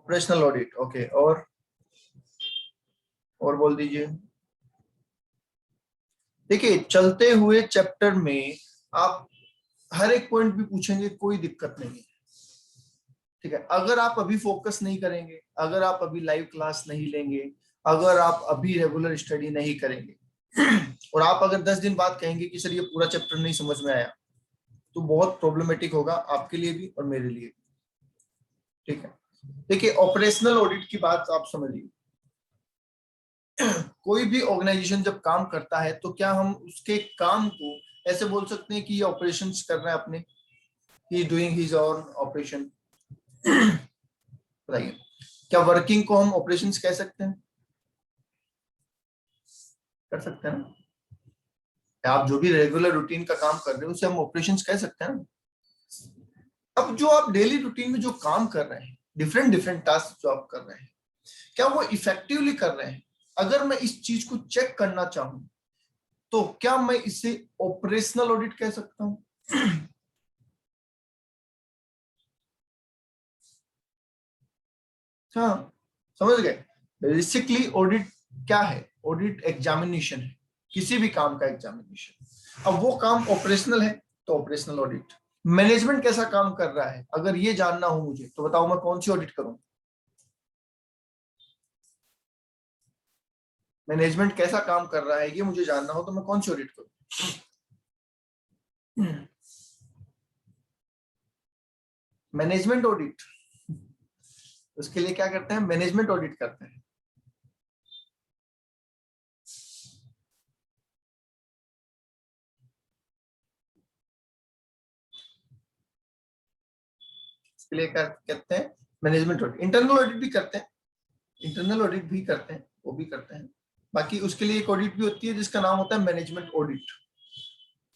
Operational audit, okay. और बोल दीजिए। देखिए, चलते हुए चैप्टर में आप हर एक पॉइंट भी पूछेंगे, कोई दिक्कत नहीं है, ठीक है। अगर आप अभी फोकस नहीं करेंगे, अगर आप अभी लाइव क्लास नहीं लेंगे, अगर आप अभी रेगुलर स्टडी नहीं करेंगे और आप अगर 10 दिन बाद कहेंगे कि सर ये पूरा चैप्टर नहीं समझ में आया, तो बहुत प्रॉब्लमेटिक होगा आपके लिए भी और मेरे लिए भी, ठीक है। देखिए, ऑपरेशनल ऑडिट की बात आप समझिए। कोई भी ऑर्गेनाइजेशन जब काम करता है तो क्या हम उसके काम को ऐसे बोल सकते हैं कि ये ऑपरेशंस कर रहा है अपने, he doing his own operation? बताइए, क्या वर्किंग को हम ऑपरेशंस कह सकते हैं? कर सकते हैं ना। आप जो भी रेगुलर रूटीन का काम कर रहे हो उसे हम ऑपरेशंस कह सकते हैं ना। अब जो आप डेली रूटीन में जो काम कर रहे हैं, डिफरेंट डिफरेंट टास्क जो आप कर रहे हैं, क्या वो इफेक्टिवली कर रहे हैं? अगर मैं इस चीज को चेक करना चाहूं तो क्या मैं इसे ऑपरेशनल ऑडिट कह सकता हूं? हाँ, समझ गए। बेसिकली ऑडिट क्या है? ऑडिट एग्जामिनेशन है, किसी भी काम का एग्जामिनेशन। अब वो काम ऑपरेशनल है तो ऑपरेशनल ऑडिट। मैनेजमेंट कैसा काम कर रहा है, अगर ये जानना हो मुझे तो बताओ मैं कौन सी ऑडिट करूं? मैनेजमेंट कैसा काम कर रहा है ये मुझे जानना हो तो मैं कौन सी ऑडिट करूं? Management audit. उसके लिए क्या करते हैं? मैनेजमेंट ऑडिट करते हैं। इसके लिए क्या कहते हैं? Management audit. इंटरनल ऑडिट भी करते हैं, इंटरनल ऑडिट भी करते हैं, वो भी करते हैं। बाकी उसके लिए एक ऑडिट भी होती है जिसका नाम होता है मैनेजमेंट ऑडिट,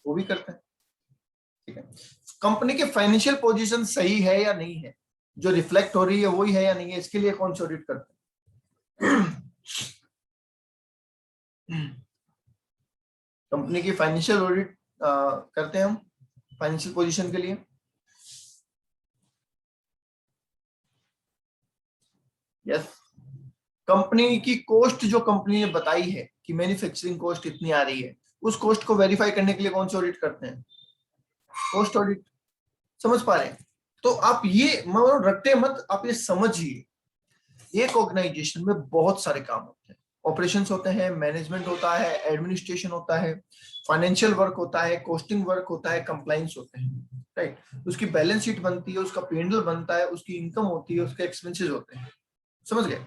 वो भी करते हैं, ठीक है। कंपनी के फाइनेंशियल पोजीशन सही है या नहीं है, जो रिफ्लेक्ट हो रही है वही है या नहीं है, इसके लिए कौन सी ऑडिट करते हैं? कंपनी की फाइनेंशियल ऑडिट करते हैं हम, फाइनेंशियल पोजीशन के लिए। यस। कंपनी की कॉस्ट जो कंपनी ने बताई है कि मैन्युफैक्चरिंग कॉस्ट इतनी आ रही है, उस कॉस्ट को वेरीफाई करने के लिए कौन सी ऑडिट करते हैं? Cost audit. समझ पा रहे हैं? तो आप ये मतलब रटते मत, आप ये समझिए। एक ऑर्गेनाइजेशन में बहुत सारे काम होते हैं, ऑपरेशंस होते हैं, मैनेजमेंट होता है, एडमिनिस्ट्रेशन होता है, फाइनेंशियल वर्क होता है, कॉस्टिंग वर्क होता है, कंप्लाइंस होते हैं, राइट। उसकी बैलेंस शीट बनती है, उसका P&L बनता है, उसकी इनकम होती है, उसके एक्सपेंसेस होते हैं। समझ गए?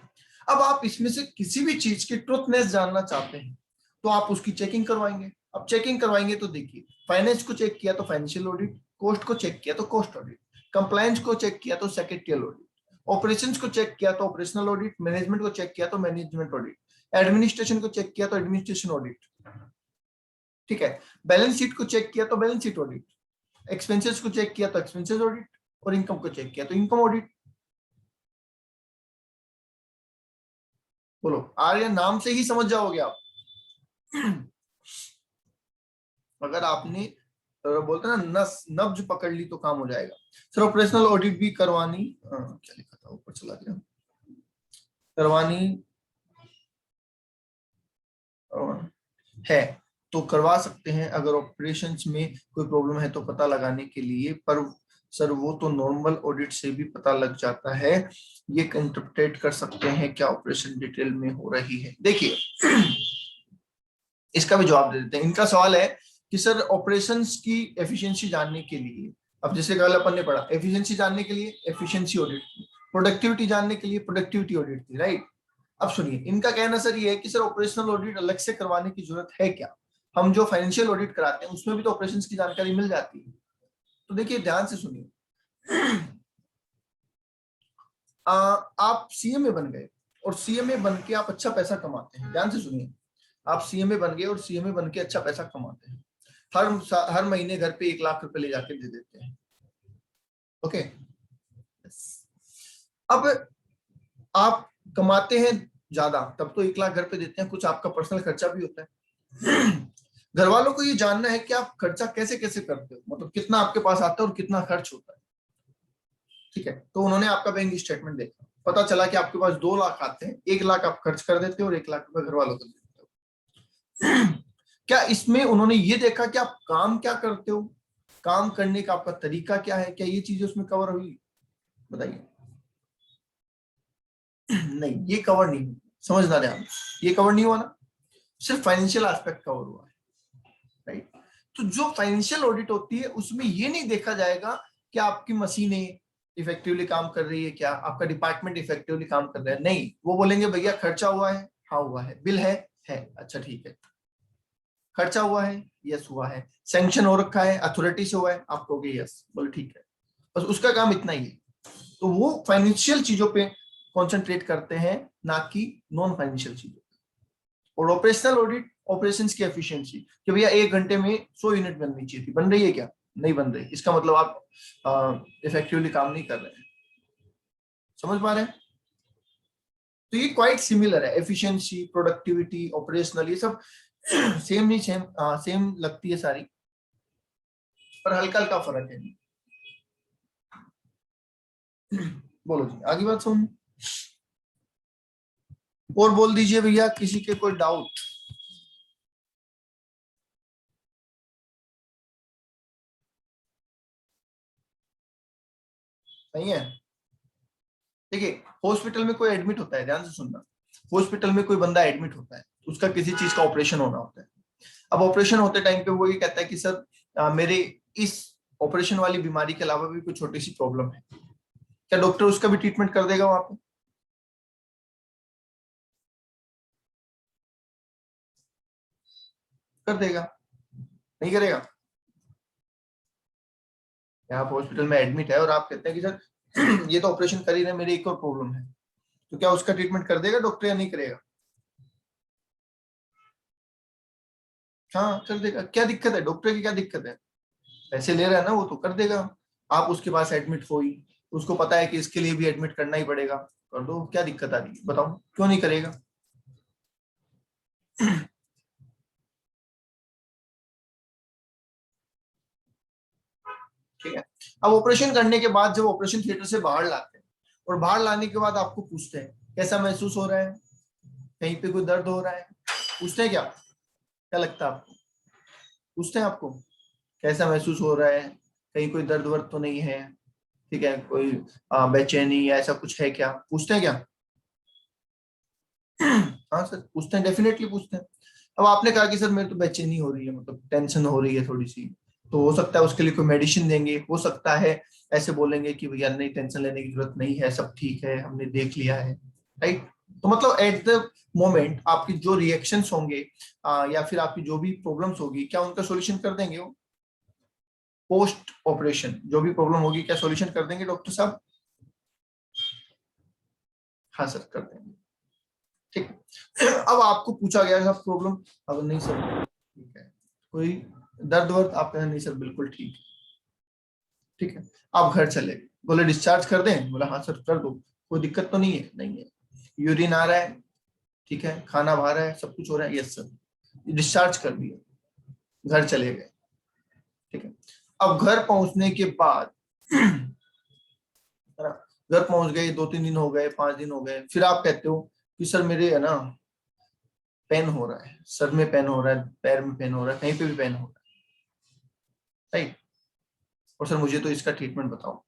अब आप इसमें से किसी भी चीज की ट्रुथनेस जानना चाहते हैं तो आप उसकी चेकिंग करवाएंगे। अब चेकिंग करवाएंगे तो देखिए, फाइनेंस को चेक किया तो फाइनेंशियल ऑडिट, कॉस्ट को चेक किया तो कॉस्ट ऑडिट, कंप्लायंस को चेक किया तो सेक्रेटरियल ऑडिट, ऑपरेशंस को चेक किया तो ऑपरेशनल ऑडिट, मैनेजमेंट को चेक किया तो मैनेजमेंट ऑडिट, एडमिनिस्ट्रेशन को चेक किया तो एडमिनिस्ट्रेशन ऑडिट, ठीक है। बैलेंस शीट को चेक किया तो बैलेंस शीट ऑडिट, एक्सपेंसेस को चेक किया तो एक्सपेंसेस ऑडिट, और इनकम को चेक किया तो इनकम ऑडिट। बोलो, आर्य नाम से ही समझ जाओगे आप। अगर आपने बोलते ना नस नब्ज पकड़ ली तो काम हो जाएगा। सर ऑपरेशनल ऑडिट भी करवानी, क्या लिखा था ऊपर चला गया, करवानी है तो करवा सकते हैं अगर ऑपरेशंस में कोई प्रॉब्लम है तो पता लगाने के लिए, पर सर वो तो नॉर्मल ऑडिट से भी पता लग जाता है, ये इंटरप्रेट कर सकते हैं क्या ऑपरेशन डिटेल में हो रही है? देखिए, इसका भी जवाब दे देते हैं। इनका सवाल है कि सर ऑपरेशंस की एफिशिएंसी जानने के लिए, अब जैसे कल अपन ने पढ़ा, एफिशिएंसी जानने के लिए एफिशिएंसी ऑडिट थी, प्रोडक्टिविटी जानने के लिए प्रोडक्टिविटी ऑडिट थी, राइट। अब सुनिए, इनका कहना सर ये है कि सर ऑपरेशनल ऑडिट अलग से करवाने की जरूरत है क्या? हम जो फाइनेंशियल ऑडिट कराते हैं उसमें भी तो ऑपरेशंस की जानकारी मिल जाती है। तो देखिए, ध्यान से सुनिए। आप सीएमए बन गए और सीएमए बन के आप अच्छा पैसा कमाते हैं। ध्यान से सुनिए, आप सीएमए बन गए और सीएमए बन के अच्छा पैसा कमाते हैं, हर महीने घर पे 1 लाख रुपए ले जाके दे देते हैं, ओके। अब आप कमाते हैं ज्यादा, तब तो 1 लाख घर पे देते हैं, कुछ आपका पर्सनल खर्चा भी होता है। घर वालों को ये जानना है कि आप खर्चा कैसे कैसे करते हो, मतलब कितना आपके पास आता है और कितना खर्च होता है, ठीक है। तो उन्होंने आपका बैंक स्टेटमेंट देखा, पता चला कि आपके पास 2 लाख आते हैं, 1 लाख आप खर्च कर देते हो और 1 लाख रुपए घर वालों को देते हो। क्या इसमें उन्होंने ये देखा कि आप काम क्या करते हो, काम करने का आपका तरीका क्या है, क्या ये चीजें उसमें कवर हुई? बताइए। नहीं, ये कवर नहीं हुई, समझना ध्यान, ये कवर नहीं हुआ ना, सिर्फ फाइनेंशियल एस्पेक्ट कवर हुआ है, राइट। तो जो फाइनेंशियल ऑडिट होती है उसमें ये नहीं देखा जाएगा कि आपकी मशीनें इफेक्टिवली काम कर रही है, क्या आपका डिपार्टमेंट इफेक्टिवली काम कर रहा है, नहीं, वो बोलेंगे भैया खर्चा हुआ है, हाँ हुआ है, बिल है, अच्छा ठीक है, खर्चा हुआ है, यस हुआ है, सैंक्शन हो रखा है, अथॉरिटी से हुआ है, आप कहोगे यस, बोले ठीक है, बस उसका काम इतना ही है। तो वो फाइनेंशियल चीजों पे कॉन्सेंट्रेट करते हैं, ना कि नॉन फाइनेंशियल चीजों। और ऑपरेशनल ऑडिट, ऑपरेशंस की एफिशिएंसी, कि भैया 1 घंटे में 100 यूनिट बननी चाहिए थी, बन रही है क्या? नहीं बन रही, इसका मतलब आप इफेक्टिवली काम नहीं कर रहे हैं। समझ पा रहे हैं? तो ये क्वाइट सिमिलर है, एफिशिएंसी, प्रोडक्टिविटी, ऑपरेशनल, ये सब सेम नहीं, सेम लगती है सारी, पर हल्का हल्का फर्क है। बोलो जी, आगे बात सुन, और बोल दीजिए भैया, किसी के कोई डाउट? नहीं है? देखिए, हॉस्पिटल में कोई एडमिट होता है, ध्यान से सुनना, हॉस्पिटल में कोई बंदा एडमिट होता है, उसका किसी चीज का ऑपरेशन होना होता है। अब ऑपरेशन होते टाइम पे वो ये कहता है कि सर मेरे इस ऑपरेशन वाली बीमारी के अलावा भी कोई छोटी सी प्रॉब्लम है, क्या डॉक्टर उसका भी ट्रीटमेंट कर देगा वहां पे? कर देगा? नहीं करेगा? आप हॉस्पिटल में एडमिट है और आप कहते हैं कि सर ये तो ऑपरेशन कर ही रहे, मेरी एक और प्रॉब्लम है, तो क्या उसका ट्रीटमेंट कर देगा डॉक्टर या नहीं करेगा? हाँ कर देगा। क्या दिक्कत है डॉक्टर की, क्या दिक्कत है? पैसे ले रहा है ना, वो तो कर देगा। आप उसके पास एडमिट हो ही, उसको पता है कि इसके लिए भी एडमिट करना ही पड़ेगा, कर दो, क्या दिक्कत आ रही है बताओ, क्यों नहीं करेगा? ठीक है। अब ऑपरेशन करने के बाद जब ऑपरेशन थिएटर से बाहर लाते हैं, और बाहर लाने के बाद आपको पूछते हैं कैसा महसूस हो रहा है, कहीं पे कोई दर्द हो रहा है, पूछते हैं क्या? क्या लगता है आपको? पूछते हैं आपको कैसा महसूस हो रहा है, कहीं कोई दर्द वर्द तो नहीं है, ठीक है, कोई बेचैनी या ऐसा कुछ है क्या, पूछते हैं क्या? हाँ सर पूछते हैं, डेफिनेटली पूछते हैं। अब आपने कहा कि सर मेरे तो बेचैनी हो रही है, मतलब टेंशन हो रही है थोड़ी सी, तो हो सकता है उसके लिए कोई मेडिसिन देंगे, हो सकता है ऐसे बोलेंगे कि भैया नहीं, टेंशन लेने की जरूरत नहीं है, सब ठीक है, हमने देख लिया है, राइट। तो मतलब एट द मोमेंट आपकी जो रिएक्शंस होंगे या फिर आपकी जो भी प्रॉब्लम्स होगी, क्या उनका सॉल्यूशन कर देंगे वो? पोस्ट ऑपरेशन जो भी प्रॉब्लम होगी, क्या सॉल्यूशन कर देंगे डॉक्टर साहब? हाँ सर कर देंगे। ठीक। अब आपको पूछा गया है प्रॉब्लम, अब नहीं सर ठीक है, कोई दर्द वर्द, आप कहें नहीं सर बिल्कुल ठीक है, ठीक है, आप घर चले गए, बोले डिस्चार्ज कर दें, बोला हाँ सर कर दो, कोई दिक्कत तो नहीं है? नहीं है। यूरिन आ रहा है, ठीक है, खाना भा रहा है, सब कुछ हो रहा है, यस सर, डिस्चार्ज कर दिया, घर चले गए, ठीक है। अब घर पहुंचने के बाद है ना, घर पहुंच गए, 2-3 दिन हो गए, 5 दिन हो गए, फिर आप कहते हो कि सर मेरे है ना पेन हो रहा है, सर में पेन हो रहा है, पैर में पेन हो रहा है, कहीं पे भी पेन हो रहा है, राइट, और सर मुझे तो इसका ट्रीटमेंट बताओ।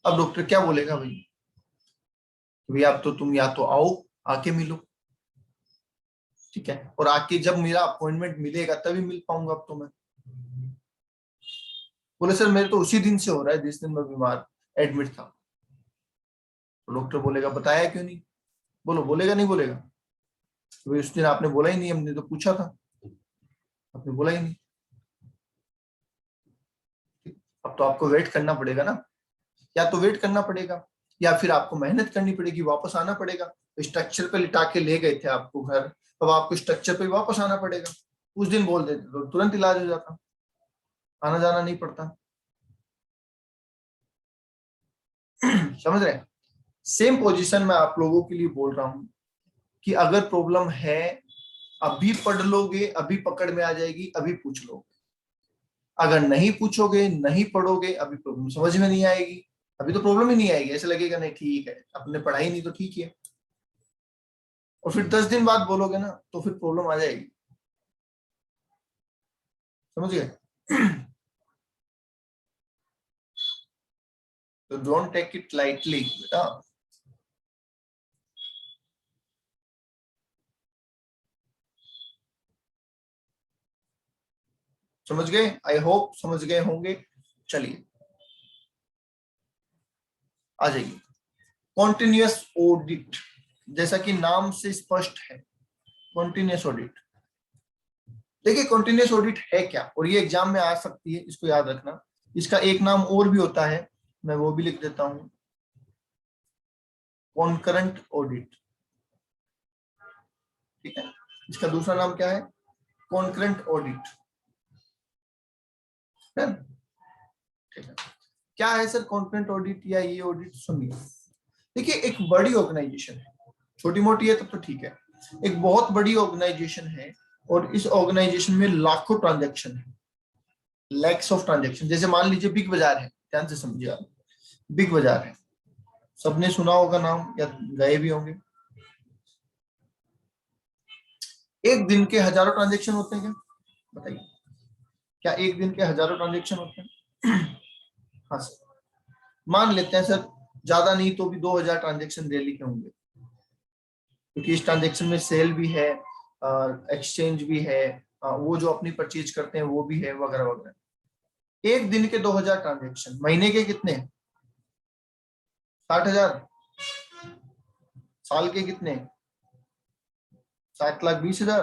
अब डॉक्टर क्या बोलेगा भाई? भाई आप तो, तुम या तो आओ, आके मिलो, ठीक है, और आके जब मेरा अपॉइंटमेंट मिलेगा तभी मिल पाऊंगा अब तो मैं। बोले सर मेरे तो उसी दिन से हो रहा है जिस दिन मैं बीमार एडमिट था। तो डॉक्टर बोलेगा बताया क्यों नहीं? बोलो, बोलेगा नहीं बोलेगा? तो उस दिन आपने बोला ही नहीं, हमने तो पूछा था, आपने बोला ही नहीं। अब तो आपको वेट करना पड़ेगा ना, या तो वेट करना पड़ेगा या फिर आपको मेहनत करनी पड़ेगी, वापस आना पड़ेगा। स्ट्रक्चर पे लिटा के ले गए थे आपको घर, अब आपको स्ट्रक्चर पे वापस आना पड़ेगा। उस दिन बोल देते तो तुरंत इलाज हो जाता, आना जाना नहीं पड़ता। समझ रहे? सेम पोजीशन में आप लोगों के लिए बोल रहा हूं कि अगर प्रॉब्लम है, अभी पढ़ लोगे, अभी पकड़ में आ जाएगी, अभी पूछ लोगे। अगर नहीं पूछोगे, नहीं पढ़ोगे, अभी प्रॉब्लम समझ में नहीं आएगी, अभी तो प्रॉब्लम ही नहीं आएगी, ऐसे लगेगा नहीं ठीक है, आपने पढ़ाई नहीं तो ठीक है, और फिर 10 दिन बाद बोलोगे ना तो फिर प्रॉब्लम आ जाएगी, समझ गए? तो डोंट टेक इट लाइटली बेटा। समझ गए? आई होप समझ गए होंगे। चलिए आ जाइए। कॉन्टिन्यूअस ऑडिट, जैसा कि नाम से स्पष्ट है, कॉन्टिन्यूअस ऑडिट। देखिए कॉन्टिन्यूअस ऑडिट है क्या, और ये एग्जाम में आ सकती है, इसको याद रखना। इसका एक नाम और भी होता है, मैं वो भी लिख देता हूं, कॉन्करेंट ऑडिट। ठीक है, इसका दूसरा नाम क्या है? Concurrent audit. ठीक है, क्या है सर कॉन्करेंट ऑडिट या ये ऑडिट? सुनिए, देखिए एक बड़ी ऑर्गेनाइजेशन है, छोटी मोटी है तब तो ठीक है, एक बहुत बड़ी ऑर्गेनाइजेशन है, और इस ऑर्गेनाइजेशन में लाखों ट्रांजैक्शन है, लैक्स ऑफ ट्रांजैक्शन। जैसे मान लीजिए बिग बाजार है, ध्यान से समझिए आप, बिग बाजार है, सबने सुना होगा नाम या गए भी होंगे। एक दिन के हजारों ट्रांजैक्शन होते हैं क्या? बताइए, क्या एक दिन के हजारों ट्रांजैक्शन होते हैं? हाँ सर, मान लेते हैं सर, ज्यादा नहीं तो भी 2000 ट्रांजैक्शन डेली के होंगे, क्योंकि इस ट्रांजैक्शन में सेल भी है, एक्सचेंज भी है, वो जो अपनी परचेज करते हैं वो भी है, वगैरह वगैरह। एक दिन के 2000 ट्रांजैक्शन, महीने के कितने? 60,000। साल के कितने? 7,20,000।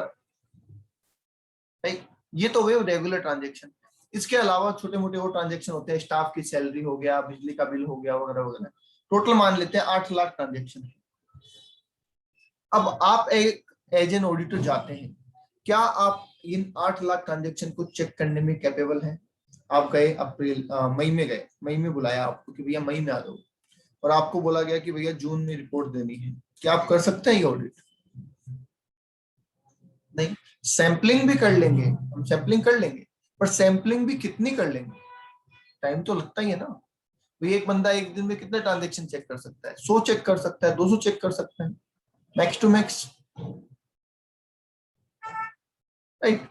राइट, ये तो हुए रेगुलर ट्रांजेक्शन। इसके अलावा छोटे मोटे वो ट्रांजेक्शन होते हैं, स्टाफ की सैलरी हो गया, बिजली का बिल हो गया, वगैरह वगैरह। टोटल मान लेते हैं 8 लाख ट्रांजेक्शन है। अब आप एक एज एन ऑडिटर जाते हैं, क्या आप इन 8 लाख ट्रांजेक्शन को चेक करने में कैपेबल हैं? आप गए अप्रैल मई में गए, मई में बुलाया आपको कि भैया मई में आ जाओ, और आपको बोला गया कि भैया जून में रिपोर्ट देनी है, क्या आप कर सकते हैं ये ऑडिट? नहीं। सैंपलिंग भी कर लेंगे, हम सैंपलिंग कर लेंगे, पर सैंपलिंग भी कितनी कर लेंगे? टाइम तो लगता ही है ना। तो एक बंदा एक दिन में कितने ट्रांजेक्शन चेक कर सकता है? 100 चेक कर सकता है, 200 चेक कर सकता है, मैक्स टू मैक्स। राइट,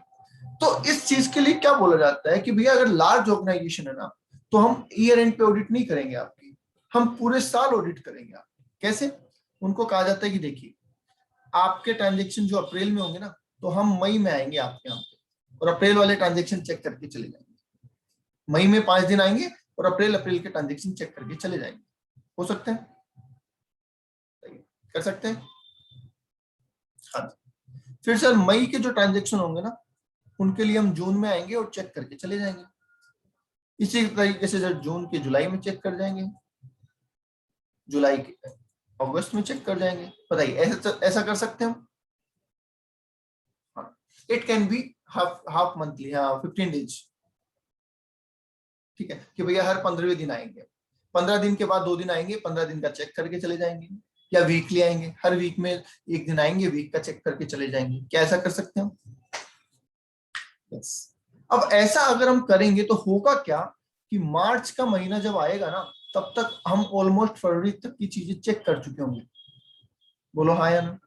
तो इस चीज के लिए क्या बोला जाता है कि भैया अगर लार्ज ऑर्गेनाइजेशन है ना, तो हम ईयर एंड पे ऑडिट नहीं करेंगे आपकी, हम पूरे साल ऑडिट करेंगे आप। कैसे? उनको कहा जाता है कि देखिए आपके ट्रांजेक्शन जो अप्रैल में होंगे ना, तो हम मई में आएंगे आपके यहाँ पे, और अप्रैल वाले ट्रांजेक्शन चेक करके चले जाएंगे। मई में 5 दिन आएंगे और अप्रैल के ट्रांजेक्शन चेक करके चले जाएंगे। हो सकते हैं? कर सकते हैं। हाँ, फिर सर मई के जो ट्रांजेक्शन होंगे ना, उनके लिए हम जून में आएंगे और चेक करके चले जाएंगे। इसी तरीके से सर जून के जुलाई में चेक कर जाएंगे, जुलाई के अगस्त में चेक कर जाएंगे। बताइए ऐसा ऐसा कर सकते हैं हम? हाँ, it can be half half monthly, हाँ 15 डेज। ठीक है, कि भैया हर 15वें दिन आएंगे, 15 दिन के बाद 2 दिन आएंगे, 15 दिन का चेक करके चले जाएंगे, या वीकली आएंगे, हर वीक में एक दिन आएंगे, वीक का चेक करके चले जाएंगे। क्या ऐसा कर सकते हैं? यस। अब ऐसा अगर हम करेंगे तो होगा क्या कि मार्च का महीना जब आएगा ना, तब तक हम ऑलमोस्ट फरवरी तक की चीजें चेक कर चुके होंगे। बोलो हाँ या ना?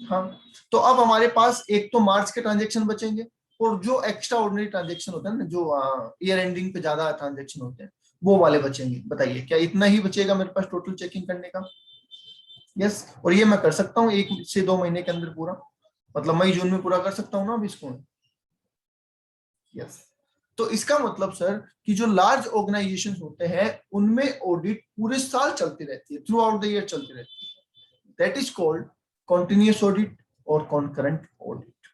हाँ, तो अब हमारे पास एक तो मार्च के ट्रांजेक्शन बचेंगे, और जो एक्स्ट्रा ऑर्डिनरी ट्रांजेक्शन होता है ना, जो ईयर एंडिंग पे ज्यादा ट्रांजेक्शन होते हैं, वो वाले बचेंगे। बताइए क्या इतना ही बचेगा मेरे पास टोटल चेकिंग करने का? यस, और ये मैं कर सकता हूँ 1 से 2 महीने के अंदर पूरा, मतलब मई जून में पूरा कर सकता हूँ ना अभी इसको। यस, तो इसका मतलब सर कि जो लार्ज ऑर्गेनाइजेशन होते हैं उनमें ऑडिट पूरे साल चलती रहती है, थ्रू आउट द ईयर चलती रहती है। That is called continuous audit और कॉन्करेंट ऑडिट।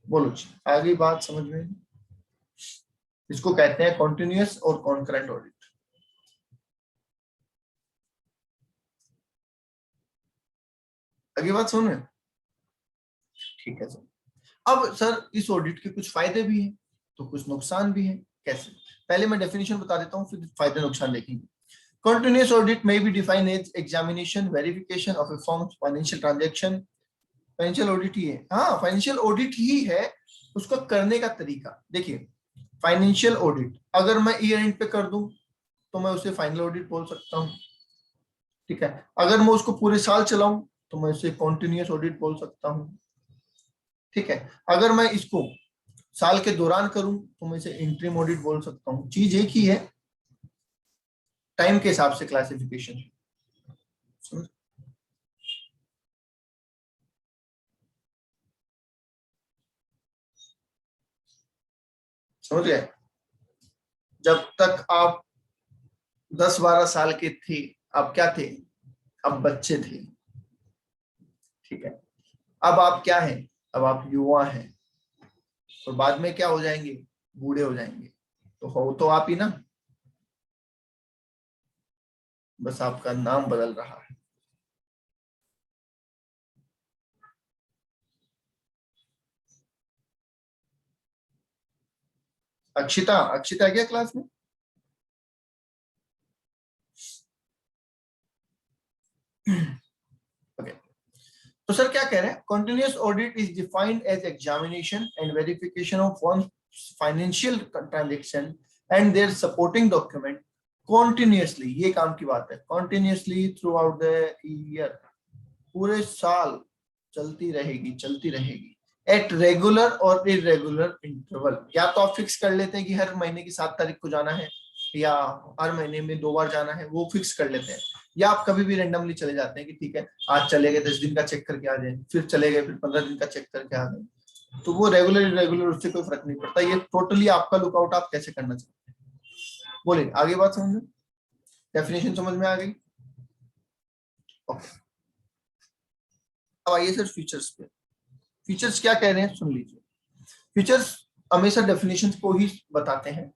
बोलो जी, आ गई बात समझ में? इसको कहते हैं कॉन्टिन्यूस और कॉन्करेंट ऑडिट। आगे बात सुन रहे हैं? ठीक है सर। अब सर इस ऑडिट के कुछ फायदे भी हैं तो कुछ नुकसान भी हैं। कैसे? पहले मैं डेफिनेशन बता देता हूँ, फिर फायदे नुकसान देखेंगे। Continuous audit may be defined as examination, verification of a firm's financial transaction. Financial audit ही है, हाँ फाइनेंशियल ऑडिट ही है, उसको करने का तरीका। देखिए फाइनेंशियल ऑडिट अगर मैं ईयर एंड पे कर दूं तो मैं उसे फाइनल ऑडिट बोल सकता हूँ, ठीक है। अगर मैं उसको पूरे साल चलाऊं तो मैं उसे कॉन्टिन्यूस ऑडिट बोल सकता हूँ, ठीक है। अगर मैं इसको साल के दौरान करूं तो मैं इसे इंटरिम ऑडिट बोल सकता हूँ। चीज एक ही है, टाइम के हिसाब से क्लासिफिकेशन। समझ समझ गए? जब तक आप 10-12 साल के थे, आप क्या थे? अब बच्चे थे, ठीक है। अब आप क्या हैं? अब आप युवा हैं, और बाद में क्या हो जाएंगे? बूढ़े हो जाएंगे। तो हो तो आप ही ना, बस आपका नाम बदल रहा है। अक्षिता, अक्षिता है क्या क्लास में? ओके। तो सर क्या कह रहे हैं, continuous audit is defined as examination and verification of one financial transaction and their supporting document continuously, ये काम की बात है, continuously throughout the year, पूरे साल चलती रहेगी, चलती रहेगी। एट रेगुलर और इरेगुलर इंटरवल, या तो आप फिक्स कर लेते हैं कि हर महीने की 7 तारीख को जाना है, या हर महीने में 2 बार जाना है, वो फिक्स कर लेते हैं। या आप कभी भी रेंडमली चले जाते हैं कि ठीक है आज चले गए 10 दिन का चेक करके आ जाए, फिर चले गए फिर 15 दिन का चेक करके आ गए। तो वो रेगुलर इरेगुलर उससे कोई फर्क नहीं पड़ता, ये टोटली आपका लुकआउट आप कैसे करना चाहते हैं। बोलिए आगे बात समझ में, डेफिनेशन समझ में आ गई? ओके। अब आइए सर फीचर्स पे। फीचर्स क्या कह रहे हैं सुन लीजिए। फीचर्स हमेशा डेफिनेशन को ही बताते हैं।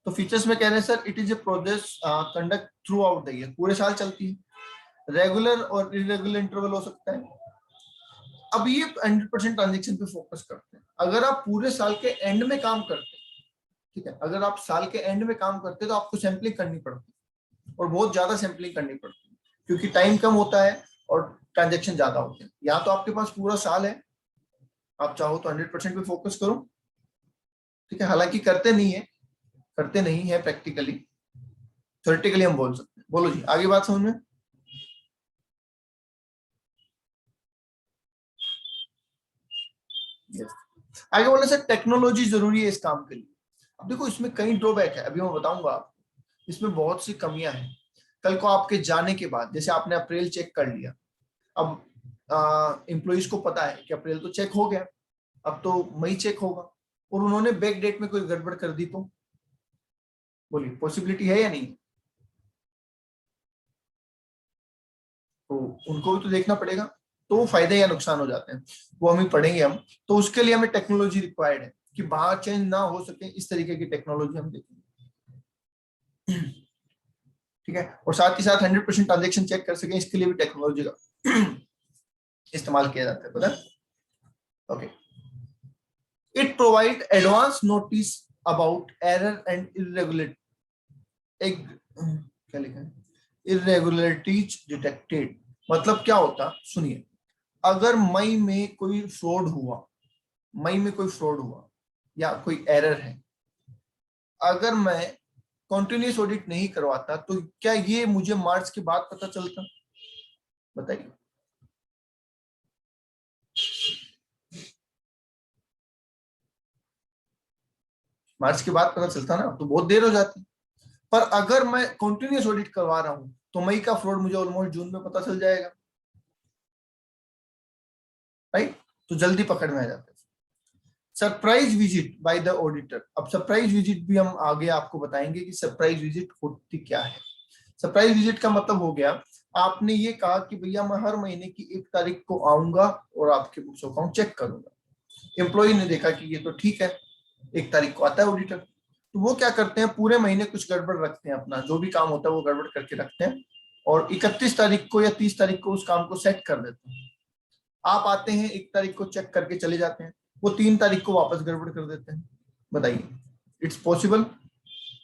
तो फीचर्स में कह रहे हैं sir, it is a process conduct through out the year, पूरे साल चलती है। रेगुलर और इरेगुलर इंटरवल हो सकता है। अब ये 100% ट्रांजेक्शन पे फोकस करते हैं। अगर आप पूरे साल के एंड में काम करते हैं, ठीक है, अगर आप साल के एंड में काम करते हैं तो आपको सैंपलिंग करनी पड़ती है, और बहुत ज्यादा सैंपलिंग करनी पड़ती है, क्योंकि टाइम कम होता है और ट्रांजेक्शन ज्यादा होते हैं। या तो आपके पास पूरा साल है, आप चाहो तो 100% पे फोकस करो, ठीक है, हालांकि करते नहीं है, करते नहीं है प्रैक्टिकली, थ्योरेटिकली हम बोल सकते हैं। बोलो जी आगे बात समझ में। yes. आगे बोलने से टेक्नोलॉजी जरूरी है इस काम के लिए। अब देखो इसमें कई ड्रॉबैक है, अभी मैं बताऊंगा आपको, इसमें बहुत सी कमियां हैं। कल को आपके जाने के बाद, जैसे आपने अप्रैल चेक कर लिया, अब एम्प्लॉइज को पता है कि अप्रैल तो चेक हो गया, अब तो मई चेक होगा, और उन्होंने बैक डेट में कोई गड़बड़ कर दी तो बोलिए पॉसिबिलिटी है या नहीं? तो उनको भी तो देखना पड़ेगा, तो वो फायदे या नुकसान हो जाते हैं, वो हमें पढ़ेंगे हम। तो उसके लिए हमें टेक्नोलॉजी रिक्वायर्ड है, कि बाहर चेंज ना हो सके इस तरीके की टेक्नोलॉजी हम देखेंगे, ठीक है। और साथ ही साथ 100% ट्रांजेक्शन चेक कर सके, इसके लिए भी टेक्नोलॉजी का इस्तेमाल किया जाता है, पता है? Okay. It provide advance notice about error and irregular, एक क्या लिखा है, इरेगुलरिटीज डिटेक्टेड। मतलब क्या होता, सुनिए, अगर मई में कोई फ्रॉड हुआ, मई में कोई फ्रॉड हुआ या कोई एरर है, अगर मैं कॉन्टिन्यूस ऑडिट नहीं करवाता तो क्या ये मुझे मार्च के बाद पता चलता? बताइए। मार्च के बाद पता चलता ना, तो बहुत देर हो जाती। पर अगर मैं कॉन्टिन्यूस ऑडिट करवा रहा हूं तो मई का फ्रॉड मुझे ऑलमोस्ट जून में पता चल जाएगा, राइट? तो जल्दी पकड़ में आ जाता है। Surprise visit by the auditor, अब सरप्राइज विजिट भी हम आगे आपको बताएंगे कि सरप्राइज विजिट होती क्या है। सरप्राइज विजिट का मतलब हो गया, आपने ये कहा कि भैया मैं हर महीने की 1 तारीख को आऊंगा और आपके बुक्स अकाउंट चेक करूंगा। एम्प्लॉय ने देखा कि ये तो ठीक है, 1 तारीख को आता है ऑडिटर, तो वो क्या करते हैं, पूरे महीने कुछ गड़बड़ रखते हैं, अपना जो भी काम होता है वो गड़बड़ करके रखते हैं, और 31 तारीख को या 30 तारीख को उस काम को सेट कर देते हैं। आप आते हैं 1 तारीख को चेक करके चले जाते हैं, वो 3 तारीख को वापस गड़बड़ कर देते हैं। बताइए, it's possible?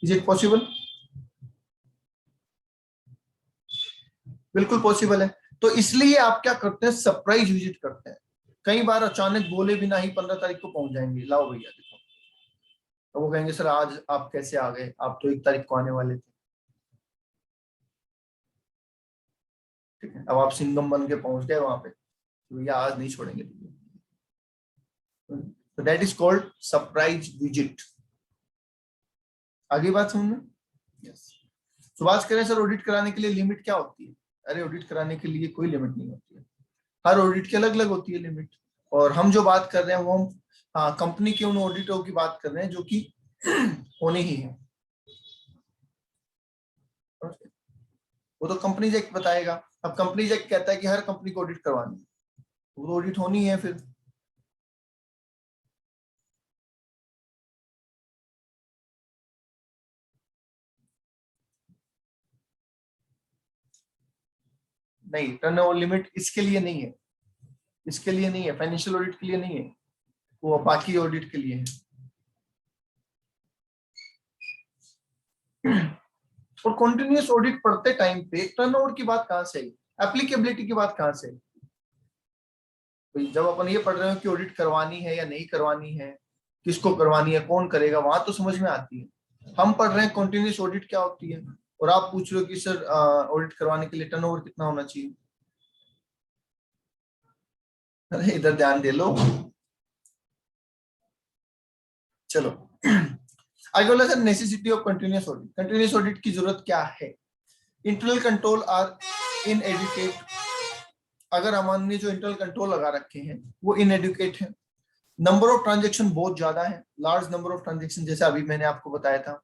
Is it possible? बिल्कुल पॉसिबल है। तो इसलिए आप क्या करते हैं, सरप्राइज विजिट करते हैं। कई बार अचानक बोले बिना ही 15 तारीख को पहुंच जाएंगे, लाओ भैया देखो, तो वो कहेंगे सर आज आप कैसे आ गए, आप तो 1 तारीख को आने वाले थे। ठीक है, अब आप सिंघम बन के पहुंच गए वहां पे, तो भैया आज नहीं छोड़ेंगे। तो that is called surprise visit. आगे बात समझ में? यस। सुभाष कह रहे हैं सर ऑडिट कराने के लिए लिमिट क्या होती है? अरे ऑडिट कराने के लिए कोई लिमिट नहीं होती है, हर ऑडिट की अलग अलग होती है लिमिट। और हम जो बात कर रहे हैं वो हम कंपनी के उन ऑडिटरों की बात कर रहे हैं जो कि होने ही है। वो तो कंपनी एक्ट बताएगा। अब कंपनी एक्ट कहता है कि हर कंपनी को ऑडिट करवानी है, वो तो ऑडिट होनी है फिर। नहीं, टर्नओवर लिमिट इसके लिए नहीं है, इसके लिए नहीं है, फाइनेंशियल ऑडिट के लिए नहीं है, वो बाकी ऑडिट के लिए है। और कंटिन्यूअस ऑडिट पढ़ते टाइम पे टर्नओवर की बात कहां से आई, एप्लीकेबिलिटी की बात कहां से आई? जब अपन ये पढ़ रहे हो कि ऑडिट करवानी है या नहीं करवानी है, किसको करवानी है, कौन करेगा, वहां तो समझ में आती है। हम पढ़ रहे हैं कंटिन्यूअस ऑडिट क्या होती है, और आप पूछ रहे हो कि सर ऑडिट करवाने के लिए टर्नओवर कितना होना चाहिए। अरे इधर ध्यान दे लो। चलो आगे बोला sir necessity of continuous audit. Continuous audit की जरूरत क्या है? Internal control are inadequate. अगर हमने जो इंटरनल कंट्रोल लगा रखे हैं वो इनएडुकेट है। नंबर ऑफ ट्रांजेक्शन बहुत ज्यादा है, लार्ज नंबर ऑफ ट्रांजेक्शन, जैसे अभी मैंने आपको बताया था।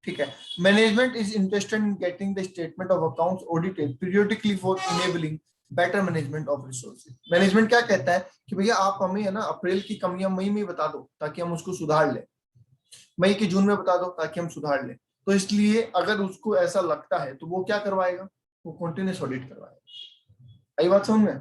ठीक है, management is interested in getting the statement of accounts audited periodically for enabling better management of resources. Management क्या कहता है कि भैया आप हमें है ना अप्रैल की कमियां मई में बता दो ताकि हम उसको सुधार लें, मई की जून में बता दो ताकि हम सुधार लें। तो इसलिए अगर उसको ऐसा लगता है तो वो क्या करवाएगा, वो कंटिन्यूस ऑडिट करवाएगा। आई बात समझ में?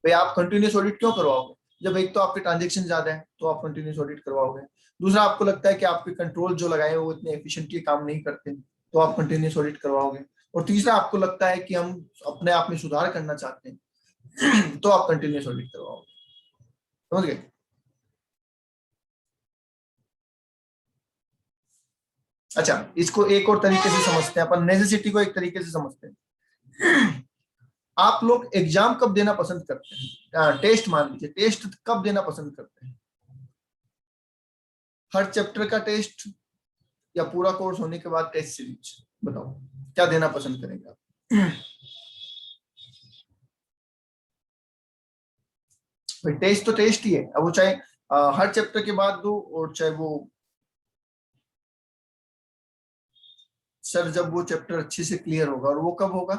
भाई आप कंटिन्यूस ऑडिट क्यों करवाओगे? जब एक तो आपके ट्रांजेक्शन ज्यादा है तो आप कंटिन्यूस ऑडिट करवाओगे, दूसरा आपको लगता है कि आपके कंट्रोल जो लगाए वो इतने एफिशिएंटली काम नहीं करते तो आप कंटिन्यूस ऑडिट करवाओगे, और तीसरा आपको लगता है कि हम अपने आप में सुधार करना चाहते हैं तो आप कंटिन्यूस ऑडिट करवाओगे। समझ गए? अच्छा, इसको एक और तरीके से समझते हैं अपन, नेसेसिटी को एक तरीके से समझते हैं। आप लोग एग्जाम कब देना पसंद करते हैं? टेस्ट मान लीजिए, टेस्ट कब देना पसंद करते हैं? हर चैप्टर का टेस्ट या पूरा कोर्स होने के बाद टेस्ट सीरीज? बताओ क्या देना पसंद करेंगे आप? भाई टेस्ट तो टेस्ट ही है, अब वो चाहे हर चैप्टर के बाद दो, और चाहे वो सर जब वो चैप्टर अच्छे से क्लियर होगा, और वो कब होगा?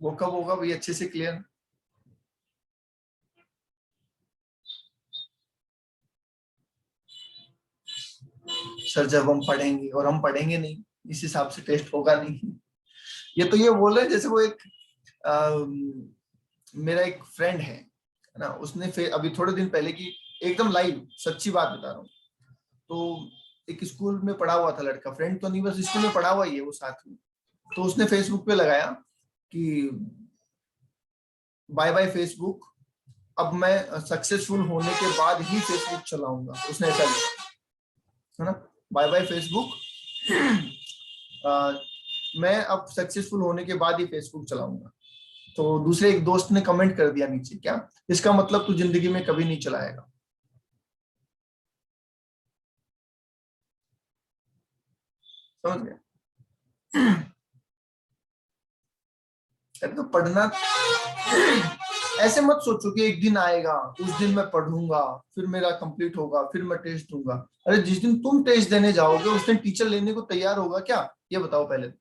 वो कब होगा भाई अच्छे से क्लियर? सर जब हम पढ़ेंगे, और हम पढ़ेंगे नहीं, इस हिसाब से टेस्ट होगा नहीं। ये तो ये बोल रहे हैं जैसे वो एक मेरा एक फ्रेंड है ना, उसने अभी थोड़े दिन पहले की एकदम लाइव सच्ची बात बता रहा हूँ, तो एक स्कूल में पढ़ा हुआ था लड़का, फ्रेंड तो नहीं बस स्कूल में पढ़ा हुआ ही है वो साथ में। तो उसने फेसबुक पे लगाया कि बाय बाय फेसबुक, अब मैं सक्सेसफुल होने के बाद ही फेसबुक चलाऊंगा, उसने ऐसा लिखा है ना, बाय बाय फेसबुक, मैं अब सक्सेसफुल होने के बाद ही फेसबुक चलाऊंगा। तो दूसरे एक दोस्त ने कमेंट कर दिया नीचे, क्या इसका मतलब तू जिंदगी में कभी नहीं चलाएगा? समझ गया? तो पढ़ना ऐसे मत सोचो कि एक दिन आएगा उस दिन मैं पढ़ूंगा फिर मेरा कंप्लीट होगा फिर मैं टेस्ट दूंगा। अरे जिस दिन तुम टेस्ट देने जाओगे उस दिन टीचर लेने को तैयार होगा क्या, ये बताओ पहले।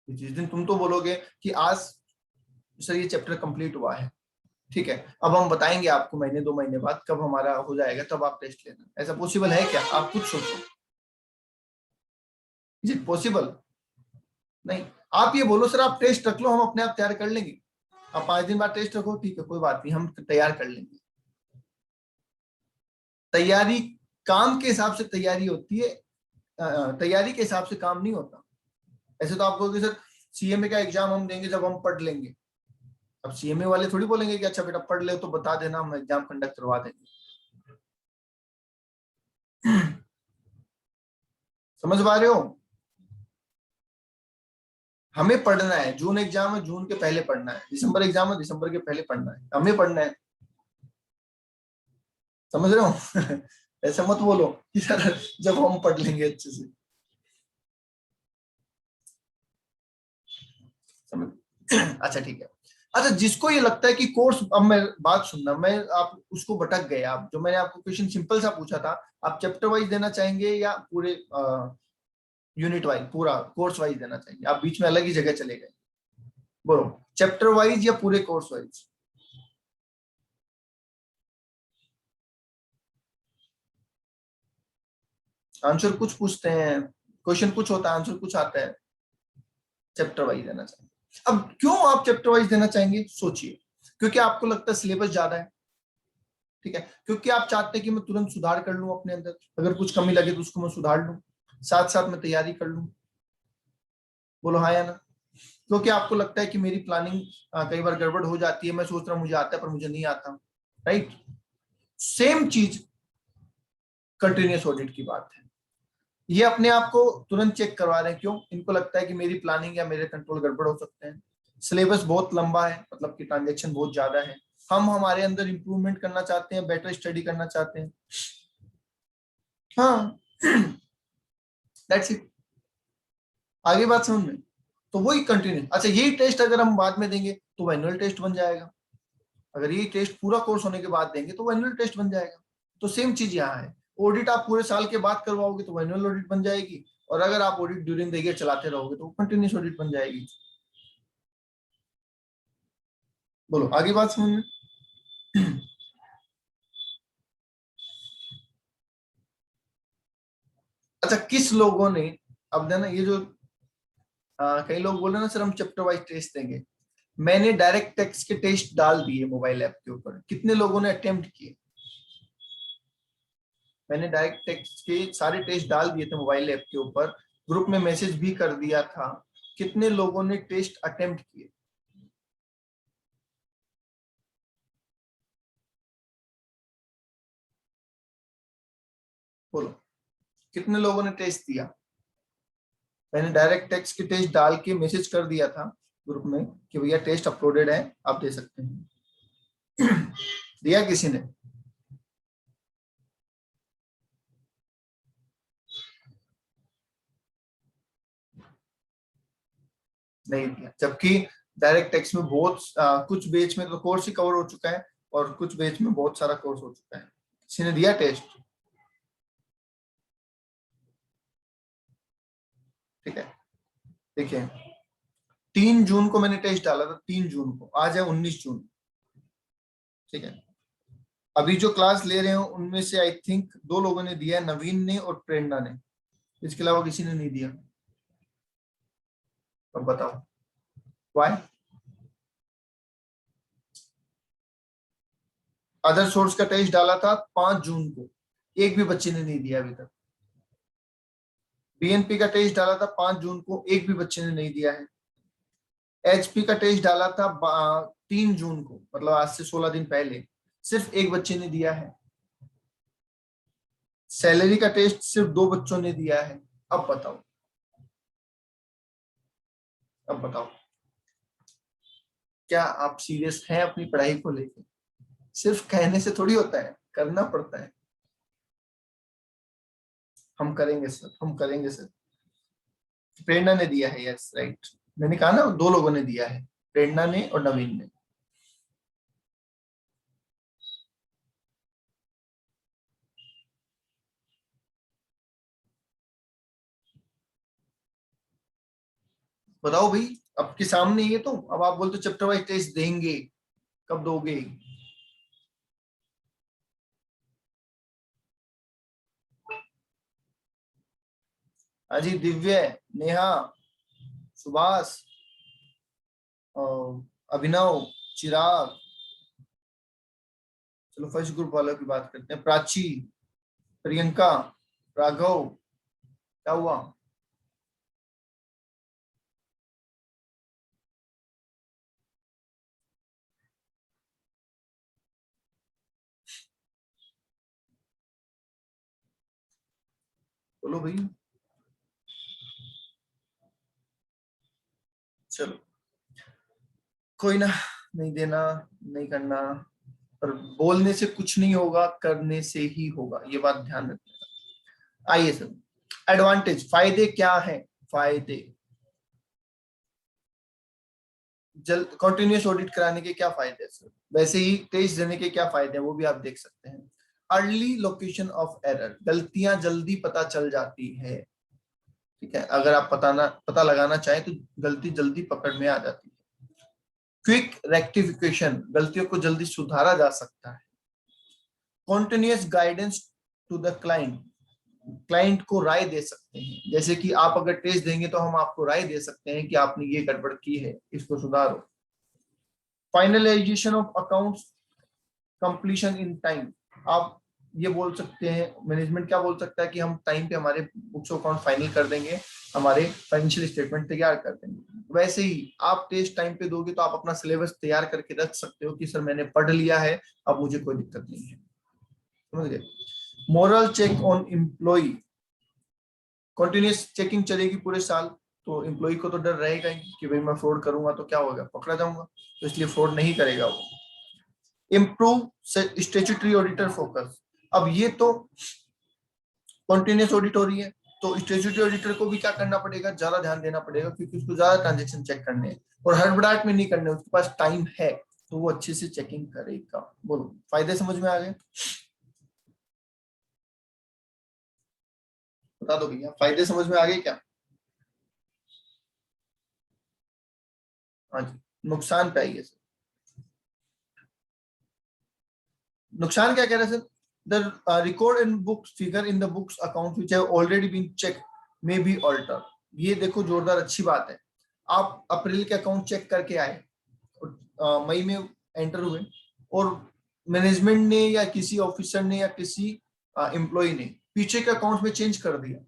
जिस दिन तुम तो बोलोगे कि आज सर ये चैप्टर कंप्लीट हुआ है, ठीक है, अब हम बताएंगे आपको महीने 2 महीने बाद कब हमारा हो जाएगा, तब आप टेस्ट लेना, ऐसा पॉसिबल है क्या? आप कुछ सोचो, इज इट पॉसिबल? नहीं। आप ये बोलो सर आप टेस्ट रख लो, हम अपने आप तैयार कर लेंगे। आप 5 दिन बाद टेस्ट रखो, ठीक है कोई बात नहीं, हम तैयार कर लेंगे। तैयारी काम के हिसाब से तैयारी होती है, तैयारी के हिसाब से काम नहीं होता। ऐसे तो आप कहोगे सर सीएमए का एग्जाम हम देंगे जब हम पढ़ लेंगे, अब सीएमए वाले थोड़ी बोलेंगे कि अच्छा बेटा पढ़ ले तो बता देना, हम एग्जाम कंडक्ट करवा देंगे। समझ पा रहे हो? हमें पढ़ना है, जून एग्जाम है, जून के पहले पढ़ना है, दिसंबर एग्जाम है, दिसंबर के पहले पढ़ना है, हमें पढ़ना है। समझ रहे हो? ऐसा मत बोलो कि सर जब हम पढ़ लेंगे अच्छे से। समझ? अच्छा ठीक है। अच्छा, जिसको ये लगता है कि कोर्स, अब मैं बात सुनना, मैं आप उसको भटक गए, आप जो मैंने आपको क्वेश्चन सिंपल सा पूछा था, आप चैप्टर वाइज देना चाहेंगे या पूरे यूनिट वाइज, पूरा कोर्स वाइज देना चाहेंगे? आप बीच में अलग ही जगह चले गए। बोलो, चैप्टर वाइज या पूरे कोर्स वाइज? आंसर कुछ पूछते हैं, क्वेश्चन कुछ होता है, आंसर कुछ आता है। चैप्टर वाइज देना चाहेंगे। अब क्यों आप चैप्टर वाइज देना चाहेंगे, सोचिए। क्योंकि आपको लगता है सिलेबस ज्यादा है, ठीक है। क्योंकि आप चाहते हैं कि मैं तुरंत सुधार कर लूं अपने अंदर, अगर कुछ कमी लगे तो उसको मैं सुधार लूं, साथ साथ में तैयारी कर लूं। बोलो हाँ या ना? क्योंकि आपको लगता है कि मेरी प्लानिंग कई बार गड़बड़ हो जाती है, मैं सोच रहा हूँ मुझे आता है पर मुझे नहीं आता। राइट? सेम चीज कंटिन्यूस ऑडिट की बात है। ये अपने आप को तुरंत चेक करवा रहे हैं, क्यों? इनको लगता है कि मेरी प्लानिंग या मेरे कंट्रोल गड़बड़ हो सकते हैं, सिलेबस बहुत लंबा है, मतलब कि ट्रांजेक्शन बहुत ज्यादा है, हम हमारे अंदर इंप्रूवमेंट करना चाहते हैं, बेटर स्टडी करना चाहते हैं। हाँ। That's it. आगे बात समझ में? तो वही कंटिन्यू। अच्छा, यही टेस्ट अगर हम बाद में देंगे तो वो एनुअल टेस्ट बन जाएगा, अगर यही टेस्ट पूरा कोर्स होने के बाद देंगे तो वो एनुअल टेस्ट बन जाएगा। तो सेम चीज यहाँ है, ऑडिट आप पूरे साल के बाद करवाओगे तो वो एनुअल ऑडिट बन जाएगी, और अगर आप ऑडिट ड्यूरिंग द ईयर चलाते रहोगे तो वो कंटिन्यूस ऑडिट बन जाएगी। बोलो, आगे बात समझ में? अच्छा, किस लोगों ने, अब देना ये जो कई लोग बोल रहे हैं ना सर हम चैप्टर वाइज टेस्ट देंगे, मैंने डायरेक्ट टेक्स्ट के टेस्ट डाल दिए मोबाइल ऐप के ऊपर, कितने लोगों ने अटेम्प्ट किए? मैंने डायरेक्ट टेक्स्ट के सारे टेस्ट डाल दिए थे मोबाइल ऐप के ऊपर, ग्रुप में मैसेज भी कर दिया था, कितने लोगों ने टेस्ट अटेम्प्ट किए? बोलो, कितने लोगों ने टेस्ट दिया? मैंने डायरेक्ट टेक्स्ट के टेस्ट डाल के मैसेज कर दिया था ग्रुप में कि भैया टेस्ट अपलोडेड है, आप दे सकते हैं। दिया किसी ने? नहीं दिया, जबकि डायरेक्ट टेक्स्ट में बहुत कुछ बेच में तो कोर्स ही कवर हो चुका है, और कुछ बेच में बहुत सारा कोर्स हो चुका है। किसी ने दिया टेस्ट? ठीक है, देखिए, 3 जून को मैंने टेस्ट डाला था, 3 जून को, आज है 19 जून। ठीक है, अभी जो क्लास ले रहे हो उनमें से आई थिंक 2 लोगों ने दिया है, नवीन ने और प्रेरणा ने, इसके अलावा किसी ने नहीं दिया। अब बताओ वाई? अदर सोर्स का टेस्ट डाला था 5 जून को, एक भी बच्चे ने नहीं दिया अभी तक। बीएनपी का टेस्ट डाला था 5 जून को, एक भी बच्चे ने नहीं दिया है। एचपी का टेस्ट डाला था 3 जून को, मतलब आज से 16 दिन पहले, सिर्फ एक बच्चे ने दिया है। सैलरी का टेस्ट सिर्फ 2 बच्चों ने दिया है। अब बताओ, अब बताओ, क्या आप सीरियस हैं अपनी पढ़ाई को लेकर? सिर्फ कहने से थोड़ी होता है, करना पड़ता है। हम करेंगे सर, हम करेंगे सर। प्रेरणा ने दिया है, यस राइट। मैंने कहा ना 2 लोगों ने दिया है, प्रेरणा ने और नवीन ने। बताओ भाई, आपके सामने ये तो, अब आप बोलते चैप्टर वाइज टेस्ट देंगे, कब दोगे? अजी, दिव्य, नेहा, सुभाष, अभिनव, चिराग, चलो फर्स्ट ग्रुप वालों की बात करते हैं, प्राची, प्रियंका, राघव, क्या हुआ? बोलो भाई। चलो कोई ना, नहीं देना, नहीं करना, पर बोलने से कुछ नहीं होगा, करने से ही होगा, ये बात ध्यान रखना। आइए सर, एडवांटेज, फायदे क्या है? फायदे, जल्द कंटिन्यूस ऑडिट कराने के क्या फायदे हैं सर? वैसे ही टेस्ट देने के क्या फायदे हैं वो भी आप देख सकते हैं। अर्ली लोकेशन ऑफ एरर, गलतियां जल्दी पता चल जाती है। ठीक है, अगर आप पता लगाना चाहें तो गलती जल्दी पकड़ में आ जाती है। क्विक रेक्टिफिकेशन, गलतियों को जल्दी सुधारा जा सकता है। Continuous guidance to the client, client को राय दे सकते हैं, जैसे कि आप अगर टेस्ट देंगे तो हम आपको राय दे सकते हैं कि आपने ये गड़बड़ की है, इसको सुधारो। Finalisation of accounts completion in time, आप ये बोल सकते हैं, मैनेजमेंट क्या बोल सकता है कि हम टाइम पे हमारे बुक्स अकाउंट फाइनल कर देंगे, हमारे फाइनेंशियल स्टेटमेंट तैयार कर देंगे। वैसे ही आप टेस्ट टाइम पे दोगे तो आप अपना सिलेबस तैयार करके रख सकते हो कि सर मैंने पढ़ लिया है, अब मुझे कोई दिक्कत नहीं है। समझ गए? Moral check on employ, continuous checking चलेगी पूरे साल, तो एम्प्लॉय को तो डर रहेगा ही कि भाई मैं फ्रॉड करूंगा तो क्या होगा, पकड़ा जाऊंगा, तो इसलिए फ्रॉड नहीं करेगा वो। इम्प्रूव स्टेचुटरी ऑडिटर फोकस, अब ये तो कंटिन्यूस ऑडिट हो रही है, तो स्टेचुटरी ऑडिटर को भी क्या करना पड़ेगा, ज्यादा ध्यान देना पड़ेगा, क्योंकि उसको ज्यादा ट्रांजेक्शन चेक करने हैं और हड़बड़ाहट में नहीं करने, उसके पास टाइम है तो वो अच्छे से चेकिंग करेगा। बोलो, फायदे समझ में आ गए? बता दो भैया, फायदे समझ में आ गए क्या? हाँ जी। नुकसान पे आइए सर। नुकसान क्या कह रहे हैं sir? The record in books figure in the books account which have already been check may be alter. ये देखो जोरदार अच्छी बात है, आप अप्रैल के अकाउंट चेक करके आए, मई में एंटर हुए, और मैनेजमेंट ने या किसी ऑफिसर ने या किसी एम्प्लॉय ने पीछे के अकाउंट में चेंज कर दिया।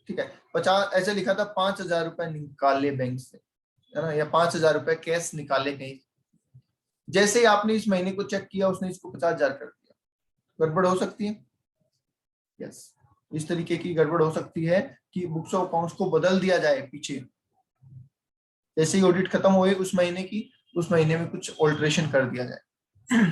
ठीक है, 50 ऐसे लिखा था 5,000 रुपए निकाले बैंक से, है ना, या 5,000 रुपए कैश निकाले कहीं, जैसे ही आपने इस महीने को चेक किया उसने इसको 50,000 कर दिया, गड़बड़ हो सकती है। यस, इस तरीके की गड़बड़ हो सकती है कि बुक्स ऑफ अकाउंट्स को बदल दिया जाए पीछे, जैसे ही ऑडिट खत्म हुए उस महीने की, उस महीने में कुछ ऑल्टरेशन कर दिया जाए।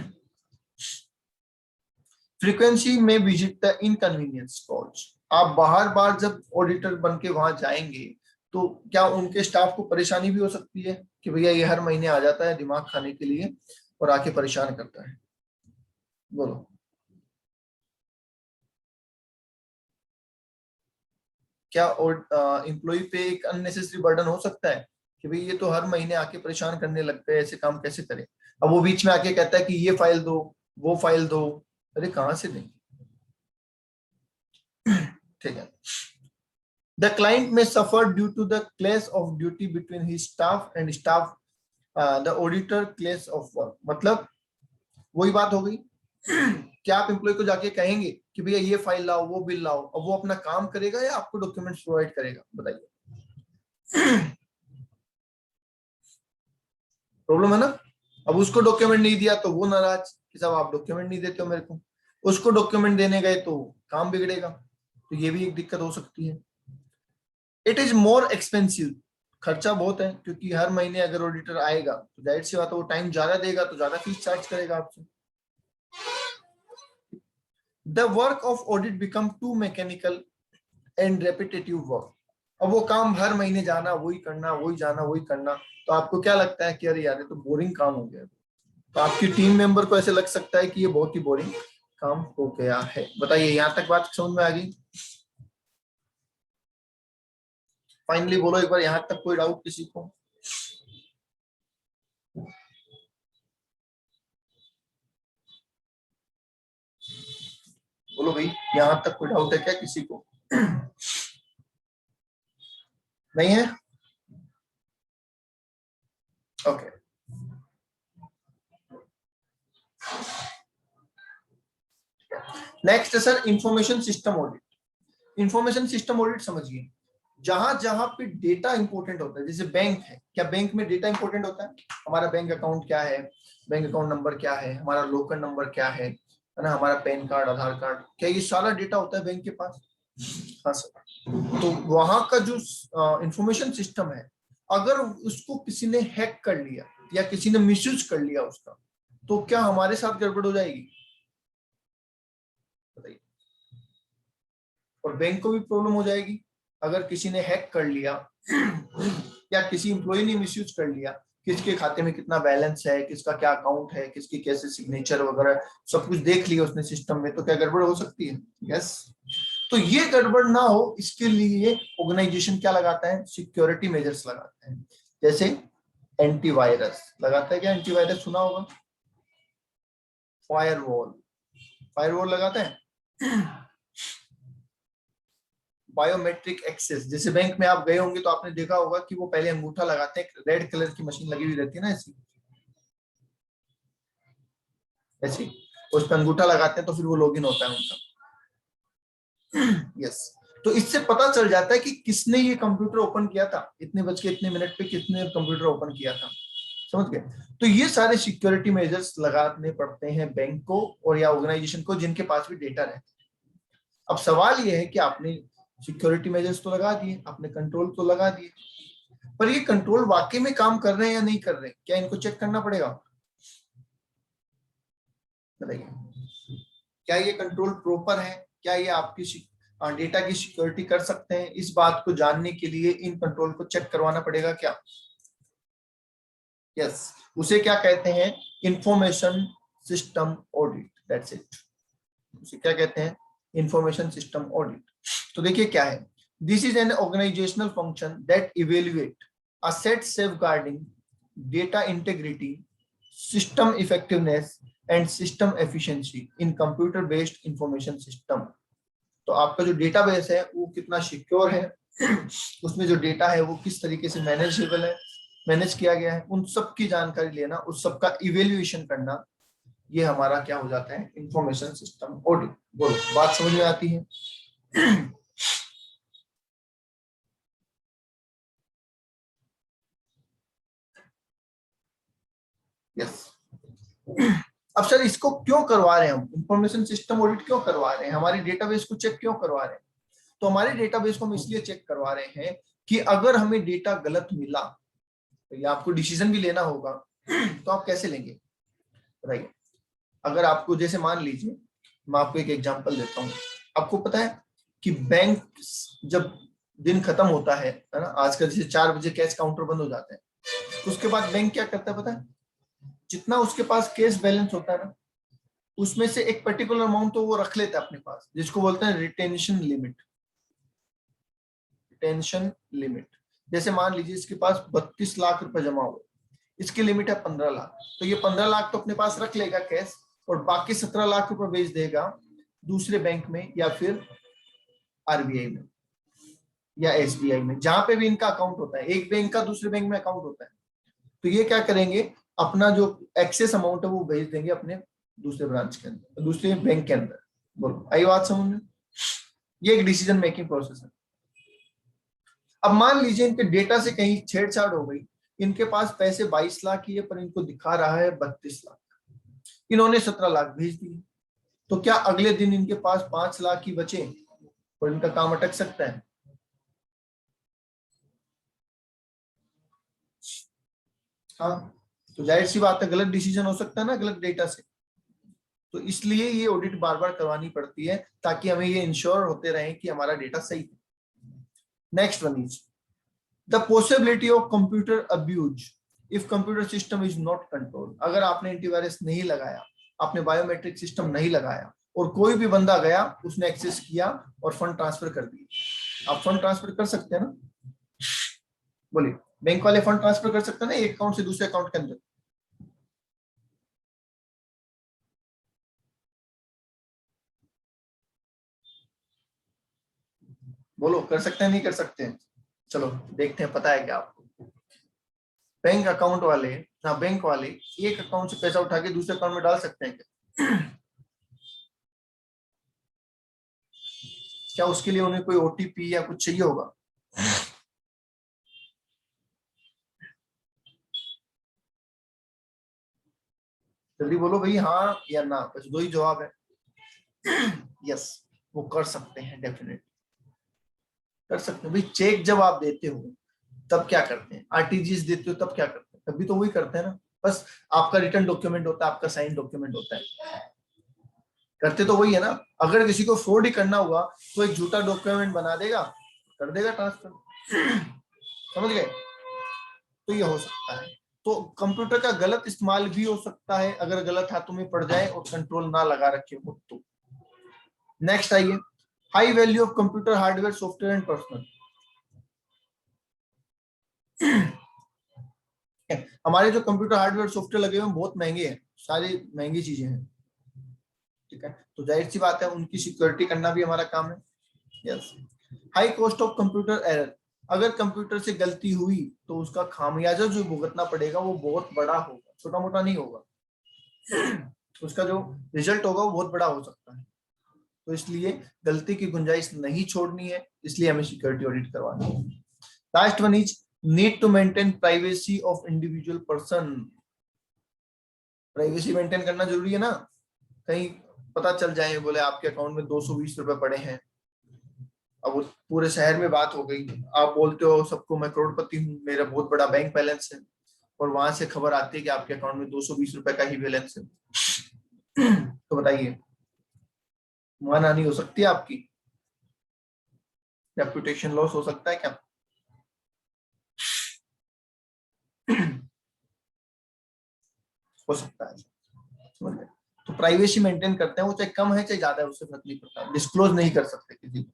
फ्रीक्वेंसी में विजिट द इनकन्वीनियंस कॉल्स, आप बाहर बार जब ऑडिटर बन के वहां जाएंगे तो क्या उनके स्टाफ को परेशानी भी हो सकती है कि भैया ये हर महीने आ जाता है दिमाग खाने के लिए और आके परेशान करता है? बोलो, क्या एम्प्लॉय पे एक अननेसेसरी बर्डन हो सकता है कि भाई ये तो हर महीने आके परेशान करने लगता है, ऐसे काम कैसे करे? अब वो बीच में आके कहता है कि ये फाइल दो, वो फाइल दो, अरे कहाँ से देंगे? ठीक है। The client may suffer due to the clash of duty between his staff and staff, the auditor clash of work, मतलब वही बात हो गई। क्या आप एम्प्लॉय को जाके कहेंगे कि भैया ये फाइल लाओ, वो बिल लाओ, अब वो अपना काम करेगा या आपको डॉक्यूमेंट्स प्रोवाइड करेगा? बताइए। प्रॉब्लम है ना। अब उसको डॉक्यूमेंट नहीं दिया तो वो नाराज कि साहब आप डॉक्यूमेंट नहीं देते हो मेरे को, उसको डॉक्यूमेंट देने गए तो काम बिगड़ेगा, तो ये भी एक दिक्कत हो सकती है। इट इज मोर एक्सपेंसिव, खर्चा बहुत है, क्योंकि हर महीने अगर ऑडिटर आएगा तो जाहिर सी बात है वो टाइम ज्यादा देगा तो ज्यादा फीस चार्ज करेगा आपसे। The work of audit become too mechanical and repetitive work, अब वो काम हर महीने जाना, वही करना, वही जाना, वही करना, तो आपको क्या लगता है कि अरे यार ये तो बोरिंग काम हो गया, तो आपकी टीम मेंबर को ऐसे लग सकता है कि ये बहुत ही बोरिंग काम हो गया है। बताइए, यहां तक बात समझ में आ गई? फाइनली बोलो एक बार, यहां तक कोई डाउट किसी को? बोलो भाई, यहां तक कोई डाउट है क्या किसी को? नहीं है? ओके। नेक्स्ट है sir information system audit. Information system audit समझिए, जहां जहां पे डेटा इंपॉर्टेंट होता है, जैसे बैंक है, क्या बैंक में डेटा इंपॉर्टेंट होता है? हमारा बैंक अकाउंट क्या है, बैंक अकाउंट नंबर क्या है, हमारा लोकल नंबर क्या है ना, हमारा पैन कार्ड, आधार कार्ड, क्या ये सारा डेटा होता है बैंक के पास? हाँ सर। तो वहां का जो इंफॉर्मेशन सिस्टम है, अगर उसको किसी ने हैक कर लिया या किसी ने मिसयूज कर लिया उसका, तो क्या हमारे साथ गड़बड़ हो जाएगी? बताइए। और बैंक को भी प्रॉब्लम हो जाएगी अगर किसी ने हैक कर लिया या किसी एम्प्लॉय ने मिसयूज कर लिया, किसके खाते में कितना बैलेंस है, किसका क्या अकाउंट है, किसकी कैसे सिग्नेचर वगैरह सब कुछ देख लिया उसने सिस्टम में, तो क्या गड़बड़ हो सकती है? यस। तो ये गड़बड़ ना हो इसके लिए ऑर्गेनाइजेशन क्या लगाता है? सिक्योरिटी मेजर्स लगाता है। जैसे एंटीवायरस लगाता है। क्या एंटीवायरस सुना होगा? फायरवॉल, फायरवॉल लगाता है। बायोमेट्रिक एक्सेस, जैसे बैंक में आप गए होंगे तो आपने देखा होगा कि वो पहले अंगूठा लगाते हैं, रेड कलर की मशीन लगी हुई रहती है ना ऐसी, ऐसी उस पर अंगूठा लगाते हैं तो फिर वो लॉगिन होता है उनका। यस। तो इससे पता चल जाता है कि किसने ये कंप्यूटर ओपन किया था, इतने बज के इतने मिनट पे किसने कंप्यूटर ओपन किया था। समझ गए? तो ये सारे सिक्योरिटी मेजर्स लगाने पड़ते हैं बैंक को और या ऑर्गेनाइजेशन को जिनके पास भी डेटा रहता है। अब सवाल ये है कि आपने सिक्योरिटी मेजर्स तो लगा दिए, आपने कंट्रोल तो लगा दिए, पर ये कंट्रोल वाकई में काम कर रहे हैं या नहीं कर रहे हैं? क्या इनको चेक करना पड़ेगा? बताइए, क्या ये कंट्रोल प्रॉपर है? क्या ये आपकी डेटा की सिक्योरिटी कर सकते हैं? इस बात को जानने के लिए इन कंट्रोल को चेक करवाना पड़ेगा क्या? यस। उसे क्या कहते हैं? Information system audit, that's it. उसे क्या कहते हैं? Information system audit. तो देखिए क्या है, this is an organizational function that evaluate asset safeguarding, data integrity, system effectiveness and system efficiency in computer based information system। तो आपका जो डेटाबेस है वो कितना सिक्योर है, उसमें जो डेटा है वो किस तरीके से मैनेजेबल है, मैनेज किया गया है, उन सब की जानकारी लेना, उस सब का इवेल्युएशन करना, ये हमारा क्या हो जाता है? Information system audit. बोलो, बात समझ में आती है? यस। अब सर इसको क्यों करवा रहे हैं हम? इंफॉर्मेशन सिस्टम ऑडिट क्यों करवा रहे हैं? हमारे डेटाबेस को चेक क्यों करवा रहे हैं? तो हमारे डेटाबेस को हम इसलिए चेक करवा रहे हैं कि अगर हमें डेटा गलत मिला तो ये आपको डिसीजन भी लेना होगा, तो आप कैसे लेंगे? बताइए। अगर आपको, जैसे मान लीजिए, मैं आपको एक एग्जांपल देता हूँ। आपको पता है कि बैंक जब दिन खत्म होता है ना, आजकल जैसे 4 बजे कैश काउंटर बंद हो जाते हैं, तो उसके बाद बैंक क्या करता है पता है? जितना उसके पास कैश बैलेंस होता है ना, उसमें से एक पर्टिकुलर अमाउंट तो वो रख लेता है अपने पास, जिसको बोलते हैं रिटेंशन लिमिट। रिटेंशन लिमिट, जैसे मान लीजिए इसके पास 32 लाख रुपए जमा हुए, इसकी लिमिट है 15 लाख, तो ये 15 लाख तो अपने पास रख लेगा कैश, और बाकी 17 लाख रुपए भेज देगा दूसरे बैंक में या फिर आरबीआई में या एसबीआई में, जहां पे भी इनका अकाउंट होता है। एक बैंक का दूसरे बैंक में अकाउंट होता है, तो ये क्या करेंगे? अपना जो एक्सेस अमाउंट है वो भेज देंगे अपने दूसरे ब्रांच के अंदर, दूसरे बैंक के अंदर। बोलो, आई बात समझ में? ये एक डिसीजन मेकिंग प्रोसेस है। अब मान लीजिए इनके डेटा से कहीं छेड़छाड़ हो गई, इनके पास पैसे 22 लाख ही है पर इनको दिखा रहा है 32 लाख, इन्होंने 17 लाख भेज दिए, तो क्या अगले दिन इनके पास 5 लाख ही बचे और इनका काम अटक सकता है? हाँ। तो जाहिर सी बात है, गलत डिसीजन हो सकता है ना गलत डेटा से। तो इसलिए ये ऑडिट बार बार करवानी पड़ती है ताकि हमें ये इंश्योर होते रहे कि हमारा डेटा सही है। Next one is the possibility of computer abuse if computer system is not control. अगर आपने एंटीवायरस नहीं लगाया, आपने बायोमेट्रिक सिस्टम नहीं लगाया, और कोई भी बंदा गया, उसने एक्सेस किया और फंड ट्रांसफर कर दिया। आप फंड ट्रांसफर कर सकते हैं ना? बोलिए, बैंक वाले फंड ट्रांसफर कर सकते हैं ना एक अकाउंट से दूसरे अकाउंट के अंदर? बोलो, कर सकते हैं नहीं कर सकते हैं? चलो देखते हैं, पता है क्या आपको? बैंक अकाउंट वाले, हाँ बैंक वाले एक अकाउंट से पैसा उठा के दूसरे अकाउंट में डाल सकते हैं क्या? क्या उसके लिए उन्हें कोई ओटीपी या कुछ चाहिए होगा? जल्दी बोलो भाई, हाँ या ना, बस दो ही जवाब है। यस, वो कर सकते हैं डेफिनेटली। कर सकते हैं भाई। चेक जब आप देते हो तब क्या करते हैं, आरटीजीएस देते हो तब क्या करते हैं, तभी तो वही करते हैं ना, बस आपका रिटर्न डॉक्यूमेंट होता है, आपका साइन डॉक्यूमेंट होता है, करते तो वही है ना। अगर किसी को फ्रॉड ही करना हुआ तो एक झूठा डॉक्यूमेंट बना देगा, कर देगा ट्रांसफर, समझ गए। तो ये हो सकता है। तो कंप्यूटर का गलत इस्तेमाल भी हो सकता है अगर गलत हाथों में पड़ जाए और कंट्रोल ना लगा रखे हो तो। नेक्स्ट आइए, high value of computer hardware software and personal. हमारे जो कंप्यूटर हार्डवेयर सॉफ्टवेयर लगे हुए हैं बहुत महंगे हैं, सारी महंगी चीजें हैं, ठीक है, तो जाहिर सी बात है उनकी सिक्योरिटी करना भी हमारा काम है। Yes. High cost of computer error, अगर कंप्यूटर से गलती हुई तो उसका खामियाजा जो भुगतना पड़ेगा वो बहुत बड़ा होगा, छोटा मोटा नहीं होगा, उसका जो रिजल्ट होगा वो बहुत बड़ा हो सकता है। तो इसलिए गलती की गुंजाइश नहीं छोड़नी है, इसलिए हमें सिक्योरिटी ऑडिट करवानी है। Last one is need to maintain privacy of individual person. Privacy maintain करना जरूरी है ना, कहीं पता चल जाए बोले आपके अकाउंट में 220 रुपए पड़े हैं, अब वो पूरे शहर में बात हो गई, आप बोलते हो सबको मैं करोड़पति हूँ, मेरा बहुत बड़ा बैंक बैलेंस है, और वहां से खबर आती है कि आपके अकाउंट में 220 रुपए का ही बैलेंस है, तो बताइए मानहानि हो सकती है आपकी, रेपुटेशन लॉस हो सकता है क्या? हो सकता है, समझ गए। तो प्राइवेसी मेंटेन करते हैं, वो चाहे कम है चाहे ज्यादा है उससे फर्क नहीं पड़ता, डिस्क्लोज नहीं कर सकते किसी को।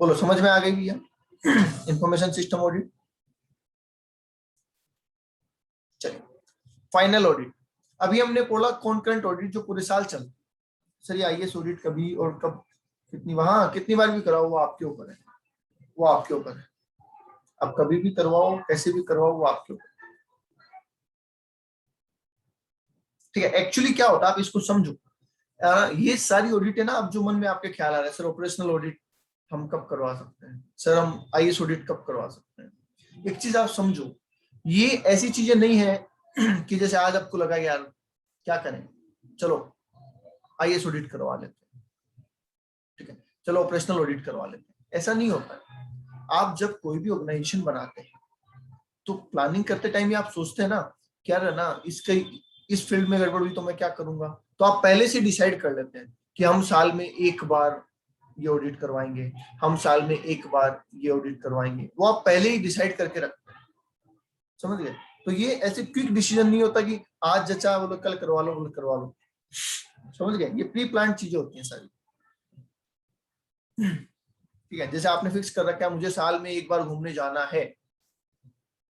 बोलो समझ में आ गई भैया इंफॉर्मेशन सिस्टम ऑडिट। चलिए फाइनल ऑडिट, अभी हमने बोला कॉन्करेंट ऑडिट जो पूरे साल चलता है। सर ये आईएएस ऑडिट कभी और कब कितनी वहां कितनी बार भी कराओ वो आपके ऊपर है, वो आपके ऊपर है, आप कभी भी करवाओ कैसे भी करवाओ वो आपके ऊपर, ठीक है। एक्चुअली क्या होता है आप इसको समझो, ये सारी ऑडिट है ना, अब जो मन में आपके ख्याल आ रहा है सर ऑपरेशनल ऑडिट हम कब करवा सकते हैं, सर हम आईएएस ऑडिट कब करवा सकते हैं, एक चीज आप समझो, ये ऐसी चीजें नहीं है कि जैसे आज आपको लगा यार क्या करें, चलो आईएएस ऑडिट करवा लेते हैं, ठीक है, चलो ऑपरेशनल ऑडिट करवा लेते हैं, ऐसा नहीं होता है। आप जब कोई भी ऑर्गेनाइजेशन बनाते हैं तो प्लानिंग करते टाइम ही आप सोचते हैं ना क्या है ना, इसके इस फील्ड में गड़बड़ हुई तो मैं क्या करूंगा, तो आप पहले से डिसाइड कर लेते हैं कि हम साल में एक बार ये ऑडिट करवाएंगे, हम साल में एक बार ये ऑडिट करवाएंगे, वो आप पहले ही डिसाइड करके रखते हैं, समझ गए। तो ये ऐसे क्विक डिसीजन नहीं होता कि आज जचा बोलो कल करवा लो, बोलो करवा लो, समझ गए, ये प्री प्लान चीजें होती हैं सारी, ठीक है। जैसे आपने फिक्स कर रखा है मुझे साल में एक बार घूमने जाना है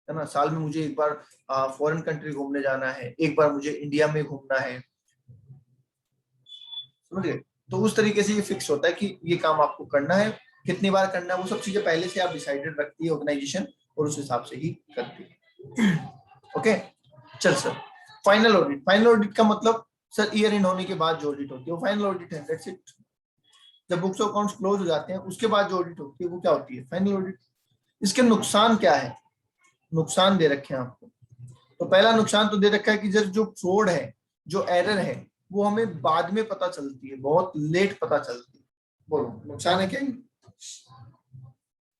ना, साल में मुझे एक बार फॉरेन कंट्री घूमने जाना है, एक बार मुझे इंडिया में घूमना है, समझ गए। तो उस तरीके से ये फिक्स होता है कि ये काम आपको करना है, कितनी बार करना है, वो सब चीजें पहले से आप डिसाइडेड रखती है ऑर्गेनाइजेशन और उस हिसाब से ही करती है। ओके चल sir, final audit, final audit का मतलब सर ईयर एंड होने के बाद जो ऑडिट होती है वो फाइनल ऑडिट है, दैट्स इट। जब बुक्स ऑफ अकाउंट्स क्लोज हो जाते हैं उसके बाद जो ऑडिट होती है वो क्या होती है, फाइनल ऑडिट। इसके नुकसान क्या है, नुकसान दे रखे हैं आपको। तो पहला नुकसान तो दे रखा है कि जो फ्रॉड है, जो एरर है वो हमें बाद में पता चलती है, बहुत लेट पता चलती है। बोलो नुकसान है क्या,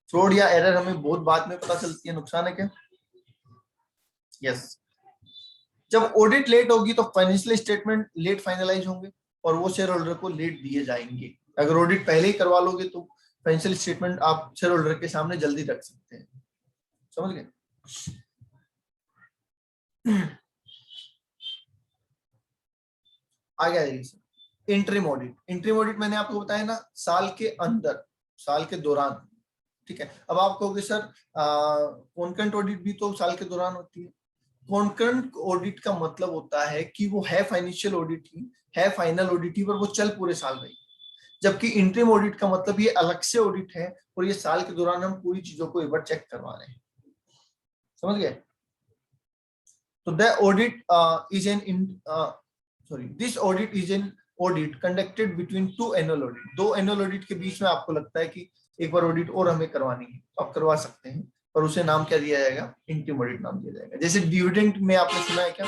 फ्रॉड या एरर हमें बहुत बाद में पता चलती है, नुकसान है क्या? यस। जब ऑडिट लेट होगी तो फाइनेंशियल स्टेटमेंट लेट फाइनलाइज होंगे और वो शेयर होल्डर को लेट दिए जाएंगे। अगर ऑडिट पहले ही करवा लोगे तो फाइनेंशियल स्टेटमेंट आप शेयर होल्डर के सामने जल्दी रख सकते हैं, समझ गए। आगे आ जाइए। इंटरिम ऑडिट, इंटरिम ऑडिट मैंने आपको बताया ना साल के अंदर, साल के दौरान, ठीक है। अब आप कहोगे सर कॉन्करेंट ऑडिट भी तो साल के दौरान होती है। कॉन्करेंट ऑडिट का मतलब होता है कि वो है फाइनेंशियल ऑडिट ही, है फाइनल ऑडिट ही, पर वो चल पूरे साल रही। जबकि इंटरिम ऑडिट का मतलब ये अलग से ऑडिट है और ये साल के दौरान हम पूरी चीजों को एक बार चेक करवा रहे हैं, समझ गए। तो the audit is an sorry this audit is an audit conducted between two annual audit, दो एनुअल ऑडिट के बीच में आपको लगता है कि एक बार ऑडिट और हमें करवानी है तो आप करवा सकते हैं, पर उसे नाम क्या दिया जाएगा, इंटरिम ऑडिट नाम दिया जाएगा। जैसे डिविडेंड में आपने सुना है क्या,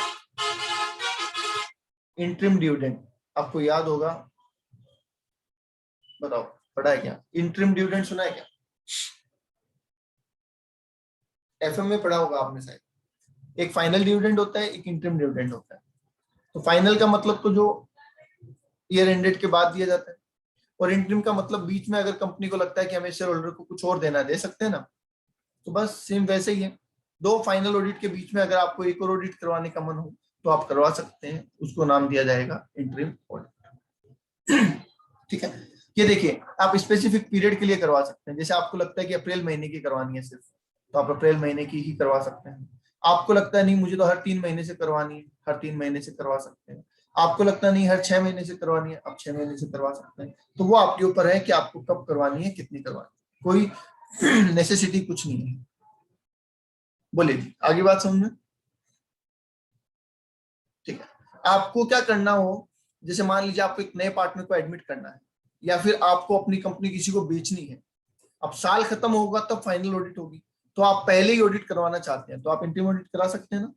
इंटरिम डिविडेंड आपको याद होगा, बताओ पढ़ा है क्या? इंटरिम डिविडेंड सुना है क्या? एफएम में पढ़ा होगा आपने शायद। एक फाइनल डिविडेंड होता है, एक इंटरिम डिविडेंड होता है। तो फाइनल का मतलब तो जो ईयर एंडेड के बाद दिया जाता है, और इंटरिम का मतलब बीच में अगर कंपनी को लगता है कि हमें शेयर होल्डर को कुछ और देना, दे सकते हैं ना। तो बस सेम वैसे ही है। दो फाइनल ऑडिट के बीच में अगर आपको एक और ऑडिट करवाने का मन हो तो आप करवा सकते हैं, उसको नाम दिया जाएगा इंटरिम ऑडिट। ठीक है। ये देखिए, आप स्पेसिफिक पीरियड के लिए करवा सकते हैं। जैसे आपको लगता है कि अप्रैल महीने की करवानी है सिर्फ, तो आप अप्रैल महीने की ही करवा सकते हैं। आपको लगता है नहीं मुझे तो हर 3 महीने से करवानी है, हर 3 महीने से करवा सकते हैं। आपको लगता नहीं हर 6 महीने से करवानी है, आप 6 महीने से करवा सकते हैं। तो वो आपके ऊपर है कि आपको कब करवानी है, कितनी करवानी है। कोई नेसेसिटी कुछ नहीं है। बोलिए जी, आगे बात समझ में? ठीक है। आपको क्या करना हो, जैसे मान लीजिए आपको एक नए पार्टनर को एडमिट करना है, या फिर आपको अपनी कंपनी किसी को बेचनी है, अब साल खत्म होगा तब फाइनल ऑडिट होगी, तो आप पहले ही ऑडिट करवाना चाहते हैं, तो आप इंटरिम ऑडिट करा सकते हैं ना।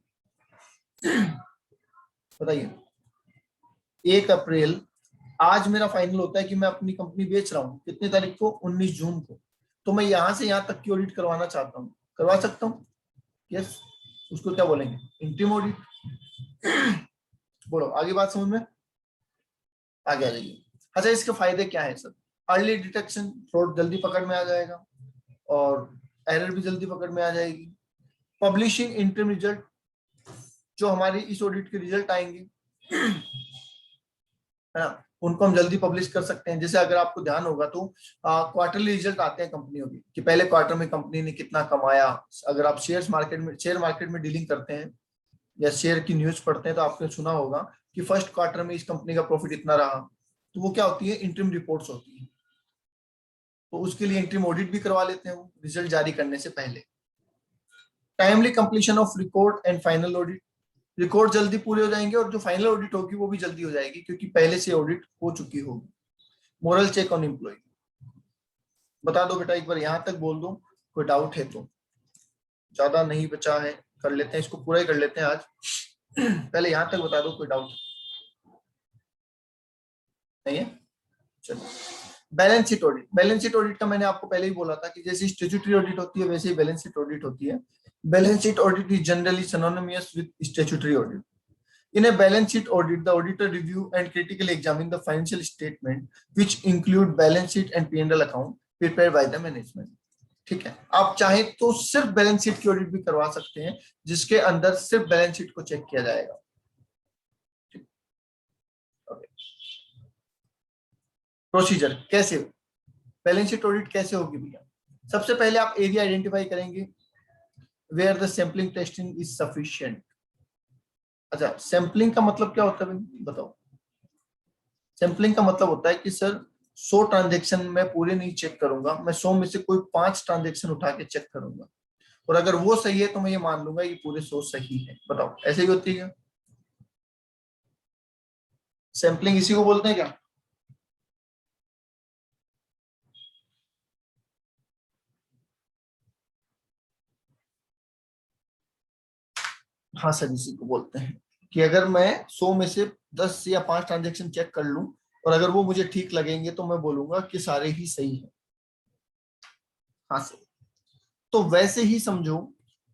बताइए, 1 अप्रैल, आज मेरा फाइनल होता है कि मैं अपनी कंपनी बेच रहा हूँ, कितनी तारीख को? 19 जून को। तो मैं यहां से यहां तक की ऑडिट करवाना चाहता हूँ, करवा सकता हूँ? यस। उसको क्या बोलेंगे? Interim audit. बोलो, आगे बात समझ में? आगे आ जाइए। अच्छा, इसके फायदे क्या है सर? अर्ली डिटेक्शन, फ्रॉड जल्दी पकड़ में आ जाएगा, और एरर भी जल्दी पकड़ में आ जाएगी। पब्लिशिंग इंटरिम रिजल्ट, जो हमारी इस ऑडिट के रिजल्ट आएंगे, है ना, उनको हम जल्दी पब्लिश कर सकते हैं। जैसे अगर आपको ध्यान होगा तो क्वार्टरली रिजल्ट आते हैं कंपनियों के, कि पहले क्वार्टर में कंपनी ने कितना कमाया। अगर आप शेयर मार्केट में डीलिंग करते हैं या शेयर की न्यूज पढ़ते हैं, तो आपने सुना होगा कि फर्स्ट क्वार्टर में इस कंपनी का प्रॉफिट इतना रहा। तो वो क्या होती है? इंटरिम रिपोर्ट्स होती है। तो उसके लिए इंटरिम ऑडिट भी करवा लेते हैं वो, रिजल्ट जारी करने से पहले। Timely completion of record and final audit, record जल्दी पूरे हो जाएंगे, और जो फाइनल ऑडिट होगी वो भी जल्दी हो जाएगी, क्योंकि पहले से ऑडिट हो चुकी होगी। मोरल चेक ऑन एम्प्लॉय, बता दो बेटा, एक बार यहां तक बोल दो, कोई डाउट है तो। ज्यादा नहीं बचा है, कर लेते हैं इसको, पूरा ही कर लेते हैं आज। पहले यहां तक बता दो, कोई डाउट नहीं है? चलो, balance sheet audit. Balance sheet audit का मैंने आपको पहले ही बोला था कि जैसे स्टैट्यूटरी ऑडिट होती है वैसे ही बैलेंस शीट ऑडिट होती है। Balance sheet audit is generally synonymous with statutory audit. In a balance sheet audit, the auditor review and critically examine the financial statement, which include balance sheet and P&L account prepared by the management. ठीक है। आप चाहे तो सिर्फ balance sheet की audit भी करवा सकते हैं, जिसके अंदर सिर्फ बैलेंस शीट को चेक किया जाएगा। प्रोसीजर कैसे, बैलेंस शीट ऑडिट कैसे होगी भैया? सबसे पहले आप एरिया आइडेंटिफाई करेंगे, where the sampling testing is sufficient. अच्छा, सैंपलिंग का मतलब क्या होता है भाई, बताओ? सैंपलिंग का मतलब होता है कि सर 100 ट्रांजेक्शन मैं पूरे नहीं चेक करूंगा, मैं 100 में से कोई 5 ट्रांजेक्शन उठा के चेक करूंगा, और अगर वो सही है तो मैं ये मान लूंगा ये पूरे 100 सही है। बताओ, ऐसे ही होती है? सैंपलिंग इसी को बोलते हैं क्या? हाँ सर, इसी को बोलते हैं कि अगर मैं 100 में से 10 या 5 ट्रांजेक्शन चेक कर लूं, और अगर वो मुझे ठीक लगेंगे तो मैं बोलूंगा कि सारे ही सही है। हाँ सर। तो वैसे ही समझो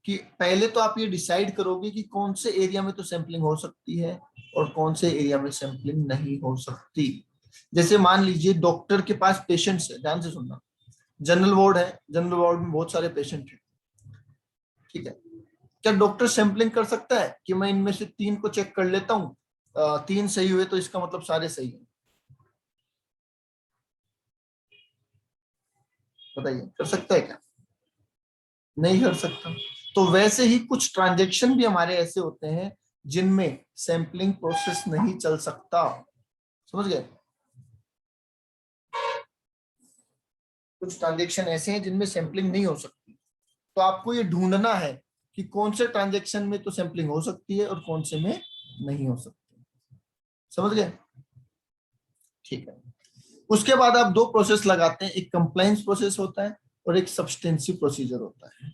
कि पहले तो आप ये डिसाइड करोगे कि कौन से एरिया में तो सैंपलिंग हो सकती है और कौन से एरिया में सैंपलिंग नहीं हो सकती। जैसे मान लीजिए डॉक्टर के पास पेशेंट्स है, ध्यान से सुनना, जनरल वार्ड है, जनरल वार्ड में बहुत सारे पेशेंट हैं, ठीक है। क्या डॉक्टर सैंपलिंग कर सकता है कि मैं इनमें से 3 को चेक कर लेता हूँ, 3 सही हुए तो इसका मतलब सारे सही है? बताइए, कर सकता है क्या? नहीं कर सकता। तो वैसे ही कुछ ट्रांजेक्शन भी हमारे ऐसे होते हैं जिनमें सैंपलिंग प्रोसेस नहीं चल सकता। समझ गए? कुछ ट्रांजेक्शन ऐसे हैं जिनमें सैंपलिंग नहीं हो सकती। तो आपको ये ढूंढना है कि कौन से ट्रांजेक्शन में तो सैंपलिंग हो सकती है और कौन से में नहीं हो सकती। समझ गए? ठीक है। उसके बाद आप 2 प्रोसेस लगाते हैं, एक कंप्लायंस प्रोसेस होता है और एक सब्सटेंसिव प्रोसीजर होता है।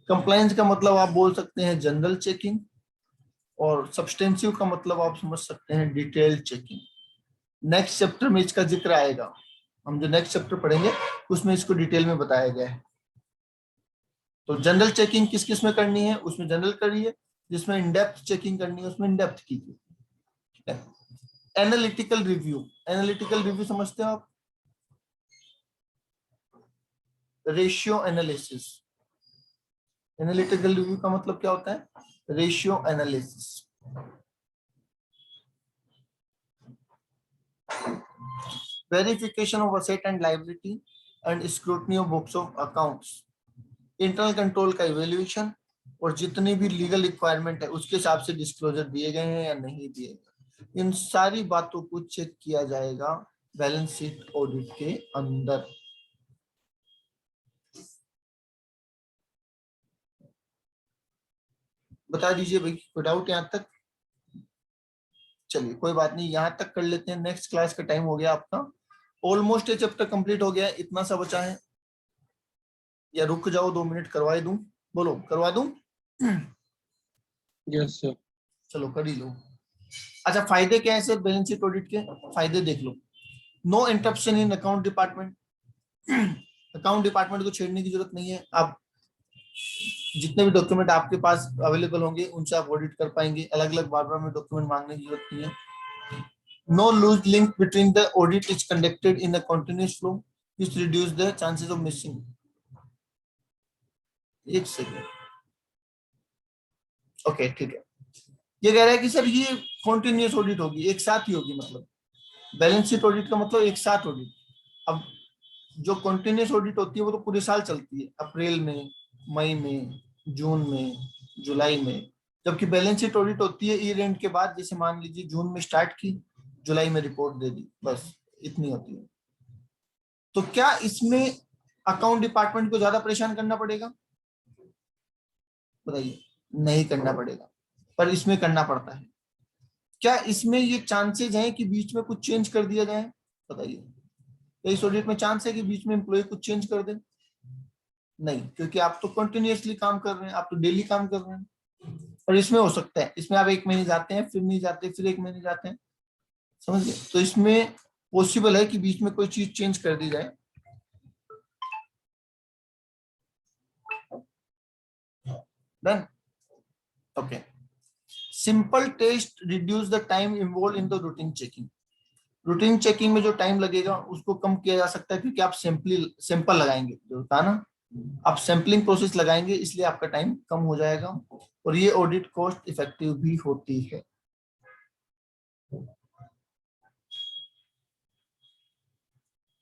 कंप्लायंस का मतलब आप बोल सकते हैं जनरल चेकिंग, और सब्सटेंसिव का मतलब आप समझ सकते हैं डिटेल चेकिंग। नेक्स्ट चैप्टर में इसका जिक्र आएगा। हम जो नेक्स्ट चैप्टर पढ़ेंगे उसमें इसको डिटेल में बताया गया है। तो जनरल चेकिंग किस किस में करनी है, उसमें जनरल करिए, जिसमें इन डेप्थ चेकिंग करनी है उसमें इन डेप्थ कीजिए, ठीक है। एनालिटिकल रिव्यू, एनालिटिकल रिव्यू समझते हो आप? रेशियो एनालिसिस, एनालिटिकल रिव्यू का मतलब क्या होता है? Ratio analysis. Verification of asset and liability and scrutiny of books of accounts, internal control का इवेल्युएशन, और जितनी भी लीगल रिक्वायरमेंट है उसके हिसाब से डिस्क्लोजर दिए गए हैं या नहीं दिए गए, इन सारी बातों को चेक किया जाएगा बैलेंस शीट ऑडिट के अंदर। बता दीजिए भाई, कोई डाउट यहाँ तक? चलिए कोई बात नहीं, यहाँ तक कर लेते हैं। नेक्स्ट क्लास का टाइम हो गया आपका, ऑलमोस्ट ये चैप्टर कंप्लीट हो गया है, इतना सा बचा है। या रुक जाओ 2 मिनट, करवा दूं? बोलो, करवा दूं? Yes sir. चलो कर ही लो। अच्छा, फायदे क्या है सर बैलेंस शीट ऑडिट के? फायदे देख लो। नो इंटरप्शन इन अकाउंट डिपार्टमेंट, अकाउंट डिपार्टमेंट को छेड़ने की जरूरत नहीं है। आप जितने भी डॉक्यूमेंट आपके पास अवेलेबल होंगे उनसे आप ऑडिट कर पाएंगे, अलग अलग बार बार में डॉक्यूमेंट मांगने की जरूरत नहीं है। No loose link between the audit is conducted in a continuous flow, which reduce the chances of missing। एक सेकेंड, ओके ठीक है। ये कह रहा है कि सर ये कॉन्टिन्यूस ऑडिट होगी, एक साथ ही होगी, मतलब बैलेंस शीट ऑडिट का मतलब एक साथ ऑडिट। अब जो कॉन्टिन्यूस ऑडिट होती है वो तो पूरे साल चलती है, अप्रैल में, मई में, जून में, जुलाई में। जबकि बैलेंस शीट ऑडिट होती है ईयर एंड के बाद, जैसे मान लीजिए जून में स्टार्ट की, जुलाई में रिपोर्ट दे दी, बस इतनी होती है। तो क्या इसमें अकाउंट डिपार्टमेंट को ज्यादा परेशान करना पड़ेगा? बताइए। नहीं करना पड़ेगा, पर इसमें करना पड़ता है। क्या इसमें ये चांसेस हैं कि बीच में कुछ चेंज कर दिया जाए? बताइए। इस ऑडिट में चांस है कि बीच में एम्प्लॉय कुछ चेंज कर दे? नहीं, क्योंकि आप तो कंटिन्यूअसली काम कर रहे हैं, आप तो डेली काम कर रहे हैं। और इसमें हो सकता है, इसमें आप 1 महीने जाते हैं, फिर नहीं जाते, फिर 1 महीने जाते हैं, समझ गए? तो इसमें पॉसिबल है कि बीच में कोई चीज चेंज कर दी जाए। Done, okay. Simple test reduce the time involve in the routine checking. Routine checking में जो टाइम लगेगा उसको कम किया जा सकता है, क्योंकि आप सैंपल लगाएंगे, जो होता है ना, आप सैंपलिंग प्रोसेस लगाएंगे, इसलिए आपका टाइम कम हो जाएगा, और ये ऑडिट कॉस्ट इफेक्टिव भी होती है।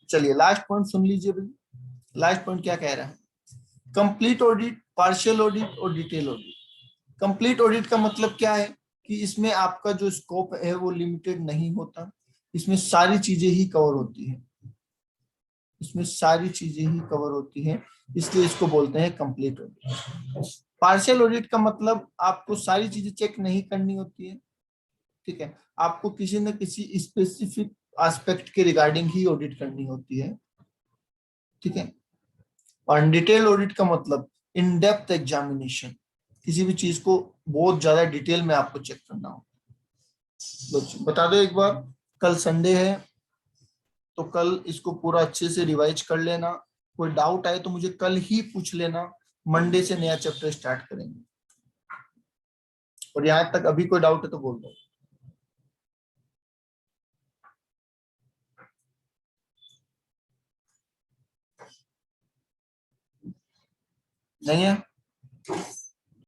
चलिए लास्ट पॉइंट सुन लीजिए भाई। लास्ट पॉइंट क्या कह रहा है? कंप्लीट ऑडिट, पार्शियल ऑडिट और डिटेल ऑडिट। कंप्लीट ऑडिट का मतलब क्या है? कि इसमें आपका जो स्कोप है वो लिमिटेड नहीं होता, इसमें सारी चीजें ही कवर होती है, इसमें सारी चीजें ही कवर होती हैं, इसलिए इसको बोलते हैं कंप्लीट ऑडिट। पार्शियल ऑडिट का मतलब आपको सारी चीजें चेक नहीं करनी होती है, ठीक है, आपको किसी न किसी स्पेसिफिक एस्पेक्ट के रिगार्डिंग ही ऑडिट करनी होती है, ठीक है। और डिटेल ऑडिट का मतलब इन डेप्थ एग्जामिनेशन, किसी भी चीज को बहुत ज्यादा डिटेल में आपको चेक करना हो। बता दो एक बार, कल संडे है तो कल इसको पूरा अच्छे से रिवाइज कर लेना, कोई डाउट आए तो मुझे कल ही पूछ लेना, मंडे से नया चैप्टर स्टार्ट करेंगे। और यहाँ तक अभी कोई डाउट है तो बोल दो। नहीं है?